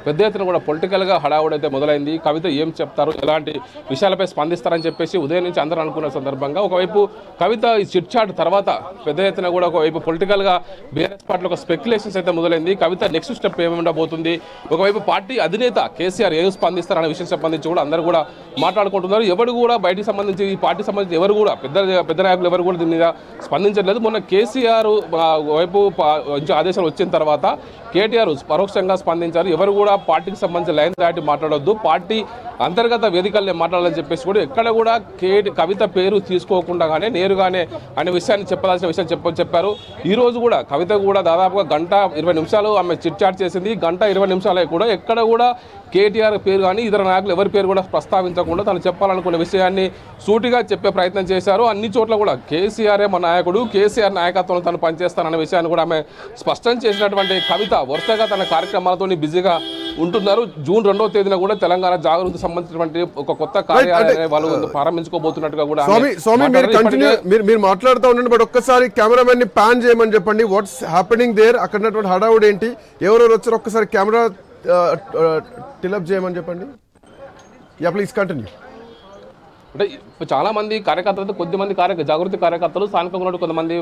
పెద్ద ఎత్తున కూడా పొలిటికల్గా హడావుడైతే మొదలైంది. కవిత ఏం చెప్తారు, ఎలాంటి విషయాలపై స్పందిస్తారని చెప్పేసి ఉదయం నుంచి అందరూ అనుకున్న సందర్భంగా ఒకవైపు కవిత ఈ చిట్ చాట్ తర్వాత పెద్ద ఎత్తున కూడా ఒకవైపు పొలిటికల్గా బీఆర్ఎస్ పార్టీలో ఒక స్పెక్యులేషన్స్ అయితే మొదలైంది. కవిత నెక్స్ట్ స్టెప్ ఏమి ఉండబోతుంది, ఒకవైపు పార్టీ అధినేత కేసీఆర్ ఏం స్పందిస్తారనే విషయం సంబంధించి కూడా అందరూ కూడా మాట్లాడుకుంటున్నారు. ఎవరు కూడా బయటికి సంబంధించి ఈ పార్టీ సంబంధించి ఎవరు కూడా పెద్ద నాయకులు ఎవరు కూడా దీని మీద స్పందించట్లేదు. మొన్న కేసీఆర్ వైపు ఆదేశాలు వచ్చిన తర్వాత కేటీఆర్ పరోక్షంగా స్పందించారు. ఎవరు కూడా పార్టీకి సంబంధించిన లైన్ దాటి మాట్లాడొద్దు, పార్టీ అంతర్గత వేదికల్లో మాట్లాడాలని చెప్పేసి కూడా ఎక్కడ కూడా కవిత పేరు తీసుకోకుండానే నేరుగానే అనే విషయాన్ని చెప్పాల్సిన విషయం చెప్పారు. ఈ రోజు కూడా కవిత కూడా దాదాపుగా 1:20 నిమిషాలు ఆమె చిట్ చాట్ చేసింది. 1:20 నిమిషాలే కూడా ఎక్కడ కూడా కేటీఆర్ పేరు కానీ ఇతర నాయకులు ఎవరి పేరు కూడా ప్రస్తావించకుండా తను చెప్పాలనుకున్న విషయాన్ని సూటిగా చెప్పే ప్రయత్నం చేశారు. అన్ని చోట్ల కూడా కేసీఆరే మా నాయకుడు, కేసీఆర్ నాయకత్వంలో తను పనిచేస్తానన్న విషయాన్ని కూడా ఆమె స్పష్టం చేసినటువంటి కవిత వరుసగా తన కార్యక్రమాలతో బిజీగా ఉంటున్నారు. జూన్ 2వ తేదీన కూడా తెలంగాణ జాగృతికి సంబంధించినటువంటి ఒక కొత్త కార్యాలయాన్ని వాళ్ళు ప్రారంభించుకోబోతున్నట్టుగా కూడా. మీరు మాట్లాడుతూ ఉండండి, బట్ ఒక్కసారి కెమెరామెన్ ని ప్యాన్ చేయమని చెప్పండి. వాట్స్ హ్యాపెనింగ్ దేర్, అక్కడ హడావుడు ఏంటి, ఎవరెవరు వచ్చారు ఒక్కసారి కెమెరా టిలప్ చేయమని చెప్పండి. Please continue. అంటే చాలా మంది కార్యకర్తలు, కొద్దిమంది జాగృతి కార్యకర్తలు, స్థానికంగా ఉన్న కొంతమంది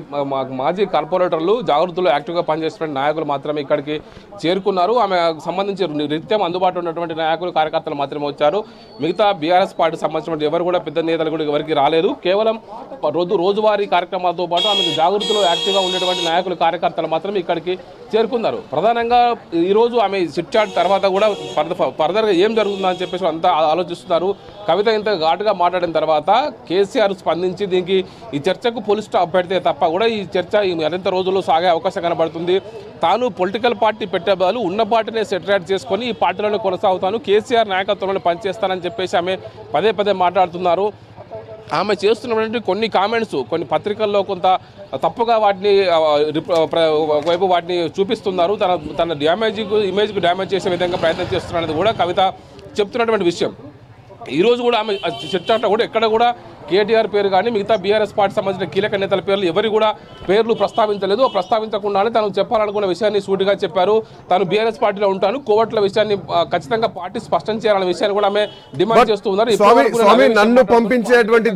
మాజీ కార్పొరేటర్లు, జాగృతిలో యాక్టివ్గా పనిచేస్తున్న నాయకులు మాత్రమే ఇక్కడికి చేరుకున్నారు. ఆమె సంబంధించి నిత్యం అందుబాటులో ఉన్నటువంటి నాయకులు, కార్యకర్తలు మాత్రమే వచ్చారు. మిగతా బీఆర్ఎస్ పార్టీ సంబంధించిన ఎవరు కూడా, పెద్ద నేతలు కూడా ఎవరికి రాలేదు. కేవలం రోజువారీ కార్యక్రమాలతో పాటు ఆమెకు జాగృతిలో యాక్టివ్గా ఉండేటువంటి నాయకులు, కార్యకర్తలు మాత్రమే ఇక్కడికి చేరుకున్నారు. ప్రధానంగా ఈరోజు ఆమె సిట్ చాట్ తర్వాత కూడా ఫర్దర్గా ఏం జరుగుతుందని చెప్పేసి అంతా ఆలోచిస్తున్నారు. కవిత ఇంత ఘాటుగా మాట్లాడిన తర్వాత కేసీఆర్ స్పందించి దీనికి ఈ చర్చకు పోలీస్ స్టాప్ పెడితే తప్ప కూడా ఈ చర్చ మరింత రోజుల్లో సాగే అవకాశం కనబడుతుంది. తాను పొలిటికల్ పార్టీ పెట్టే బదులు ఉన్న పార్టీనే సెటరేట్ చేసుకొని ఈ పార్టీలోనే కొనసాగుతాను, కేసీఆర్ నాయకత్వంలోనే పనిచేస్తానని చెప్పేసి ఆమె పదే మాట్లాడుతున్నారు. ఆమె చేస్తున్నటువంటి కొన్ని కామెంట్స్ కొన్ని పత్రికల్లో కొంత తప్పుగా వాటిని ఒకవైపు వాటిని చూపిస్తున్నారు. తన ఇమేజ్కు డ్యామేజ్ చేసే విధంగా ప్రయత్నం చేస్తున్నది కూడా కవిత చెప్తున్నటువంటి విషయం. ఈరోజు కూడా ఆమె చర్చలో కూడా ఎక్కడ కూడా కేటీఆర్ పేరు కానీ మిగతా బీఆర్ఎస్ పార్టీ సంబంధించిన కీలక నేతల పేర్లు ఎవరి కూడా పేర్లు ప్రస్తావించలేదు. ప్రస్తావించకుండానే తను చెప్పాలనుకున్న విషయాన్ని సూటిగా చెప్పారు. తాను బీఆర్ఎస్ పార్టీలో ఉంటాను, కోవట్ల విషయాన్ని ఖచ్చితంగా పార్టీ స్పష్టం చేయాలనే విషయాన్ని కూడా ఆమె డిమాండ్ చేస్తూ ఉన్నారు. నన్ను పంపించేటువంటి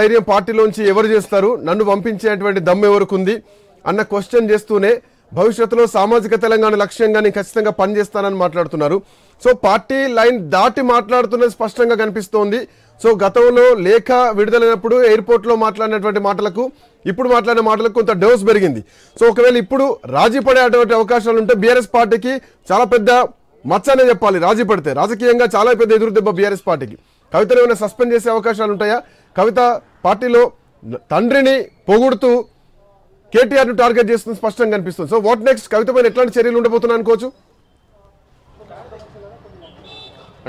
ధైర్యం పార్టీలోంచి ఎవరు చేస్తారు, నన్ను పంపించేటువంటి దమ్ము ఎవరికి అన్న క్వశ్చన్ చేస్తూనే భవిష్యత్తులో సామాజిక తెలంగాణ లక్ష్యంగా నేను ఖచ్చితంగా పనిచేస్తానని మాట్లాడుతున్నారు. సో పార్టీ లైన్ దాటి మాట్లాడుతున్నది స్పష్టంగా కనిపిస్తోంది. సో గతంలో లేఖ విడుదలైనప్పుడు ఎయిర్పోర్ట్ లో మాట్లాడినటువంటి మాటలకు ఇప్పుడు మాట్లాడిన మాటలకు కొంత డోస్ పెరిగింది. సో ఒకవేళ ఇప్పుడు రాజీ పడేటువంటి అవకాశాలు ఉంటే బీఆర్ఎస్ పార్టీకి చాలా పెద్ద మచ్చనే చెప్పాలి. రాజీ పడితే రాజకీయంగా చాలా పెద్ద ఎదురు దెబ్బ బీఆర్ఎస్ పార్టీకి. కవితను ఏమైనా సస్పెండ్ చేసే అవకాశాలు ఉంటాయా? కవిత పార్టీలో తండ్రిని పొగుడుతూ కేటీఆర్ ను టార్గెట్ చేస్తుంది స్పష్టంగా కనిపిస్తుంది. So what next? కవిత పైన ఎట్లాంటి చర్యలు ఉండబోతున్నాయి అనుకోవచ్చు?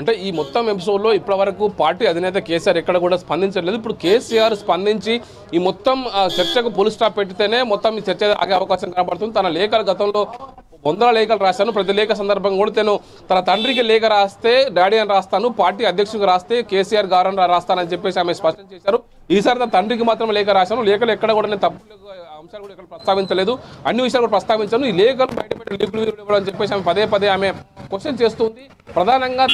అంటే ఈ మొత్తం ఎపిసోడ్లో ఇప్పటివరకు పార్టీ అధినేత కేసీఆర్ ఎక్కడ కూడా స్పందించలేదు. ఇప్పుడు కేసీఆర్ స్పందించి ఈ మొత్తం చర్చకు పోలీస్ స్టాప్ పెట్టితేనే మొత్తం ఈ చర్చ ఆగే అవకాశం కనబడుతుంది. తన లేఖలు గతంలో 100 లేఖలు రాశాను, ప్రతి లేఖ సందర్భంగా కూడా నేను తన తండ్రికి లేఖ రాస్తే డాడీ అని రాస్తాను, పార్టీ అధ్యక్షుడికి రాస్తే కేసీఆర్ గారు అని రాస్తానని చెప్పేసి ఆమె స్పష్టం చేశారు. ఈసారి తన తండ్రికి మాత్రం లేఖ రాశాను, లేఖలు ఎక్కడ కూడా నేను తప్పు అంశాలు కూడా ఎక్కడ ప్రస్తావించలేదు, అన్ని విషయాలు కూడా ప్రస్తావించాను, ఈ లేఖలు బయటపెట్టి లీకులు ఇవ్వడం చెప్పేసి ఆమె పదే ఆమె క్వశ్చన్ చేస్తుంది. ప్రధానంగా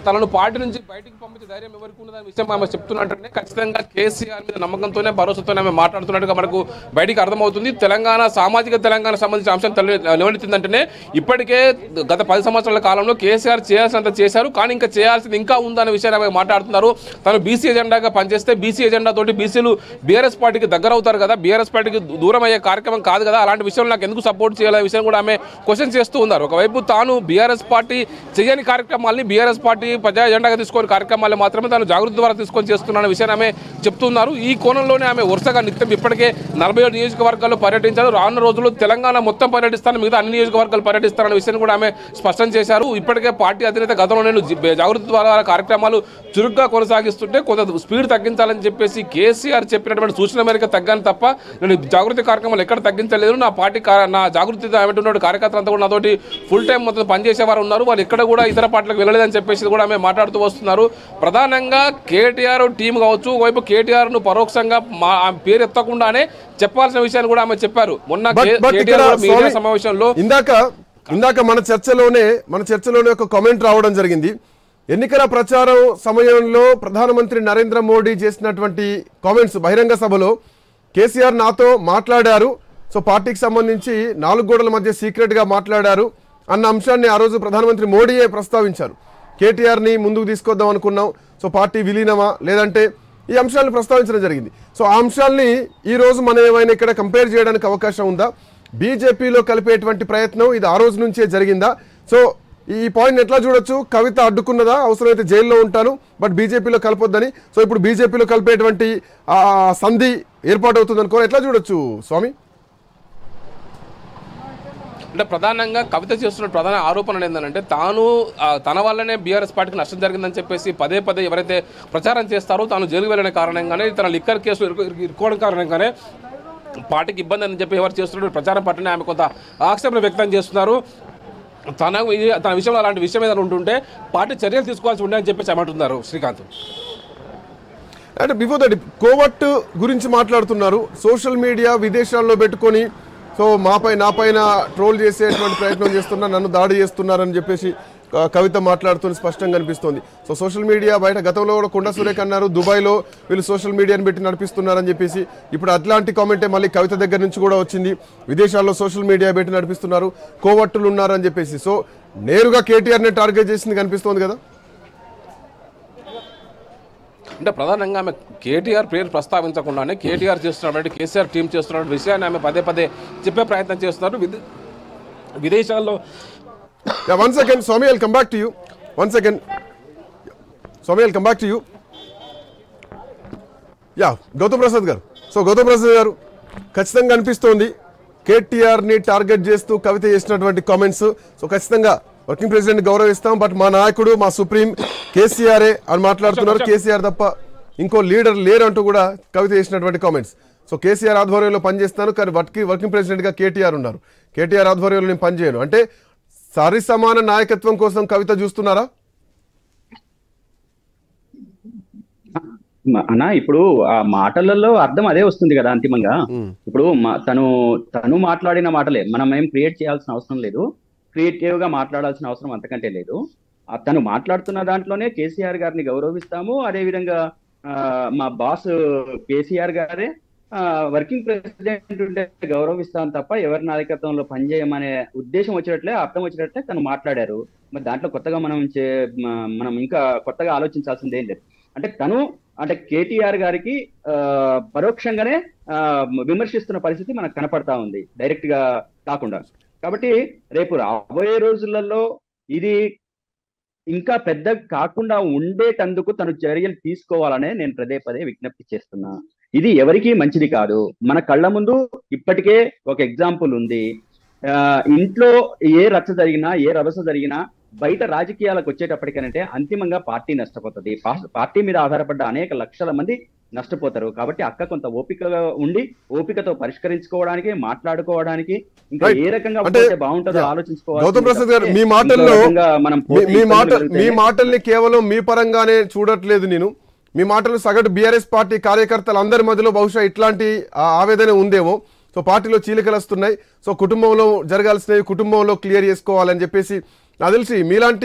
తనను పార్టీ నుంచి బయటికి పంపించే ధైర్యం ఎవరికి ఉన్నదనే విషయం ఆమె చెప్తున్నట్టే ఖచ్చితంగా కేసీఆర్ మీద నమ్మకంతోనే భరోసాతోనే ఆమె మాట్లాడుతున్నట్టుగా మనకు బయటికి అర్థమవుతుంది. సామాజిక తెలంగాణ సంబంధించిన అంశం లేవనెత్తిందంటేనే ఇప్పటికే గత 10 సంవత్సరాల కాలంలో కేసీఆర్ చేయాల్సినంత చేశారు, కానీ ఇంకా చేయాల్సింది ఇంకా ఉందనే విషయాన్ని ఆమె మాట్లాడుతున్నారు. తను బీసీ ఎజెండాగా పనిచేస్తే బీసీ ఎజెండా తోటి బీసీలు బీఆర్ఎస్ పార్టీకి దగ్గర అవుతారు కదా, బీఆర్ఎస్ పార్టీకి దూరం అయ్యే కార్యక్రమం కాదు కదా, అలాంటి విషయంలో నాకు ఎందుకు సపోర్ట్ చేయాలనే విషయం కూడా ఆమె క్వశ్చన్ చేస్తూ ఉన్నారు. ఒకవైపు తాను బీఆర్ఎస్ పార్టీ చేయని కార్యక్రమాలని బీఆర్ఎస్ పార్టీ ప్రజా ఎజెండాగా తీసుకొని కార్యక్రమాలు మాత్రమే తాను జాగృతి ద్వారా తీసుకొని చేస్తున్న విషయాన్ని ఆమె చెప్తున్నారు. ఈ కోణంలోనే ఆమె వరుసగా నిత్యం ఇప్పటికే 47 నియోజకవర్గాల్లో పర్యటించారు. రానున్న రోజుల్లో తెలంగాణ మొత్తం పర్యటిస్తాను, మిగతా అన్ని నియోజకవర్గాలు పర్యటిస్తారన్న విషయాన్ని కూడా ఆమె స్పష్టం చేశారు. ఇప్పటికే పార్టీ అధినేత గతంలో నేను జాగృతి ద్వారా కార్యక్రమాలు చురుగ్గా కొనసాగిస్తుంటే కొంత స్పీడ్ తగ్గించాలని చెప్పేసి కేసీఆర్ చెప్పినటువంటి సూచన మేరకు తగ్గాను తప్ప నేను జాగృతి కార్యక్రమాలు ఎక్కడ తగ్గించలేదు. నా పార్టీ నా జాగృతి ఏమంటున్న కార్యకర్తలంతా కూడా నాతోటి ఫుల్ టైం మొత్తం పనిచేసేవారు ఉన్నారు, వాళ్ళు ఎక్కడ కూడా ఇతర పార్టీలకు వెళ్ళలేదని చెప్పేసి కూడా ఆమె మాట్లాడుతూ వస్తున్నారు. ప్రధానంగా కేటీఆర్ టీం కావచ్చు, ఒకవైపు కేటీఆర్ ను పరోక్షంగా పేరు ఎత్తకుండానే చెప్పాల్సిన విషయాన్ని కూడా ఆమె చెప్పారు. మొన్న మీడియా సమావేశంలో ఇందాక మన చర్చలోనే ఒక కామెంట్ రావడం జరిగింది. ఎన్నికల ప్రచారం సమయంలో ప్రధానమంత్రి నరేంద్ర మోడీ చేసినటువంటి కామెంట్స్ బహిరంగ సభలో కేసీఆర్ నాతో మాట్లాడారు, సో పార్టీకి సంబంధించి 4 గోడల మధ్య సీక్రెట్ గా మాట్లాడారు అన్న అంశాన్ని ఆ రోజు ప్రధానమంత్రి మోడీయే ప్రస్తావించారు. కేటీఆర్ ని ముందుకు తీసుకొద్దాం అనుకున్నాం, సో పార్టీ విలీనమా లేదంటే ఈ అంశాలను ప్రస్తావించడం జరిగింది. సో ఆ అంశాలని ఈ రోజు మనం ఏమైనా ఇక్కడ కంపేర్ చేయడానికి అవకాశం ఉందా? బీజేపీలో కలిపేటువంటి ప్రయత్నం ఇది ఆ రోజు నుంచే జరిగిందా? సో ఈ పాయింట్ ఎట్లా చూడొచ్చు? కవిత అడ్డుకున్నదా, అవసరమైతే జైల్లో ఉంటాను బట్ బీజేపీలో కలపొద్దని, సో ఇప్పుడు బీజేపీలో కలిపేటువంటి సంధి ఏర్పాటు అవుతుంది అనుకో, ఎట్లా చూడొచ్చు స్వామి? అంటే ప్రధానంగా కవిత చేస్తున్న ప్రధాన ఆరోపణ ఏంటంటే తన వల్లనే బీఆర్ఎస్ పార్టీకి నష్టం జరిగిందని చెప్పేసి పదే ఎవరైతే ప్రచారం చేస్తారో తాను జైలుకు వెళ్ళిన కారణంగానే, తన లిక్కర్ కేసు ఇరుకోవడం కారణంగానే పార్టీకి ఇబ్బంది అని చెప్పి ఎవరు చేస్తున్న ప్రచారం పట్లనే ఆమె కొంత ఆక్షేపణ వ్యక్తం చేస్తున్నారు. తన విషయంలో అలాంటి విషయం ఏదైనా ఉంటుంటే పార్టీ చర్యలు తీసుకోవాల్సి ఉండే అని చెప్పేసి ఏమంటున్నారు శ్రీకాంత్. అంటే బిఫోర్ దట్ కోవట్ గురించి మాట్లాడుతున్నారు, సోషల్ మీడియా విదేశాల్లో పెట్టుకొని సో నాపైన ట్రోల్ చేసేటువంటి ప్రయత్నం చేస్తున్నారు, నన్ను దాడి చేస్తున్నారని చెప్పేసి కవిత మాట్లాడుతూ స్పష్టంగా కనిపిస్తోంది. సో సోషల్ మీడియా బయట గతంలో కూడా కొండా సురేఖ అన్నారు దుబాయ్లో వీళ్ళు సోషల్ మీడియాని పెట్టి నడిపిస్తున్నారని చెప్పేసి. ఇప్పుడు అట్లాంటి కామెంటే మళ్ళీ కవిత దగ్గర నుంచి కూడా వచ్చింది. విదేశాల్లో సోషల్ మీడియా పెట్టి నడిపిస్తున్నారు, కోవట్టులు ఉన్నారని చెప్పేసి. సో నేరుగా కేటీఆర్ని టార్గెట్ చేసింది కనిపిస్తోంది కదా. అంటే ప్రధానంగా ఆమె కేటీఆర్ పేరు ప్రస్తావించకుండానే కేటీఆర్ చేస్తున్నటువంటి కేసీఆర్ టీం చేస్తున్న విషయాన్ని ఆమె పదే పదే చెప్పే ప్రయత్నం చేస్తున్నారు. విదేశాల్లో one second, Swami, I'll come back to you. One second. Swami, I'll come back to you. Gautam Prasad గారు. సో గౌతమ్ ప్రసాద్ గారు ఖచ్చితంగా అనిపిస్తోంది కేటీఆర్ని టార్గెట్ చేస్తూ కవిత చేసినటువంటి కామెంట్స్. సో ఖచ్చితంగా వర్కింగ్ ప్రెసిడెంట్ గౌరవిస్తాం, బట్ మా నాయకుడు మా సుప్రీం కేసీఆర్ఏ అని మాట్లాడుతున్నారు. కేసీఆర్ తప్ప ఇంకో లీడర్ లేరు అంటూ కూడా కవిత చేసినటువంటి కామెంట్స్. సో కేసీఆర్ ఆధ్వర్యంలో పనిచేస్తాను, కానీ వర్కింగ్ ప్రెసిడెంట్గా కేటీఆర్ ఉన్నారు. కేటీఆర్ ఆధ్వర్యంలో నేను పనిచేయను అంటే సరి సమాన నాయకత్వం కోసం కవిత చూస్తున్నారా? అన్నా ఇప్పుడు ఆ మాటలలో అర్థం అదే వస్తుంది కదా అంతిమంగా. ఇప్పుడు తను మాట్లాడిన మాటలే మనం ఏం క్రియేట్ చేయాల్సిన అవసరం లేదు, క్రియేటివ్ గా మాట్లాడాల్సిన అవసరం అంతకంటే లేదు. తను మాట్లాడుతున్న దాంట్లోనే కేసీఆర్ గారిని గౌరవిస్తాము, అదేవిధంగా మా బాస్ కేసీఆర్ గారే వర్కింగ్ ప్రెసిడెంట్ ఉంటే గౌరవిస్తాను తప్ప ఎవరి నాయకత్వంలో పనిచేయమనే ఉద్దేశం వచ్చినట్లే అర్థం వచ్చినట్లే తను మాట్లాడారు. మరి దాంట్లో కొత్తగా మనం ఇంకా కొత్తగా ఆలోచించాల్సింది ఏం లేదు. అంటే తను కేటీఆర్ గారికి పరోక్షంగానే విమర్శిస్తున్న పరిస్థితి మనకు కనపడతా ఉంది, డైరెక్ట్ గా కాకుండా. కాబట్టి రేపు రాబోయే రోజులలో ఇది ఇంకా పెద్ద కాకుండా ఉండేటందుకు తను చర్యలు తీసుకోవాలనే నేను పదే పదే విజ్ఞప్తి చేస్తున్నా. ఇది ఎవరికీ మంచిది కాదు. మన కళ్ళ ముందు ఇప్పటికే ఒక ఎగ్జాంపుల్ ఉంది. ఇంట్లో ఏ రచ్చ జరిగినా ఏ రభస జరిగినా బయట రాజకీయాలకు వచ్చేటప్పటికనంటే అంతిమంగా పార్టీ నష్టపోతుంది. పార్టీ మీద ఆధారపడ్డ అనేక లక్షల మంది నష్టపోతారు. కాబట్టి అక్క కొంత ఓపికగా ఉండి ఓపికతో పరిష్కరించుకోవడానికి, మాట్లాడుకోవడానికి, ఇంకా ఏ రకంగా బాగుంటుందో ఆలోచించుకోవాలి. గౌతమ్ ప్రసాద్ గారు, మీ మాటల్ని కేవలం మీ పరంగానే చూడట్లేదు నేను. మీ మాటలు సగటు బీఆర్ఎస్ పార్టీ కార్యకర్తలు అందరి మధ్యలో బహుశా ఇట్లాంటి ఆవేదన ఉందేమో. సో పార్టీలో చీలికలు వస్తున్నాయి, సో కుటుంబంలో జరగాల్సినవి కుటుంబంలో క్లియర్ చేసుకోవాలని చెప్పేసి నాకు తెలిసి మీలాంటి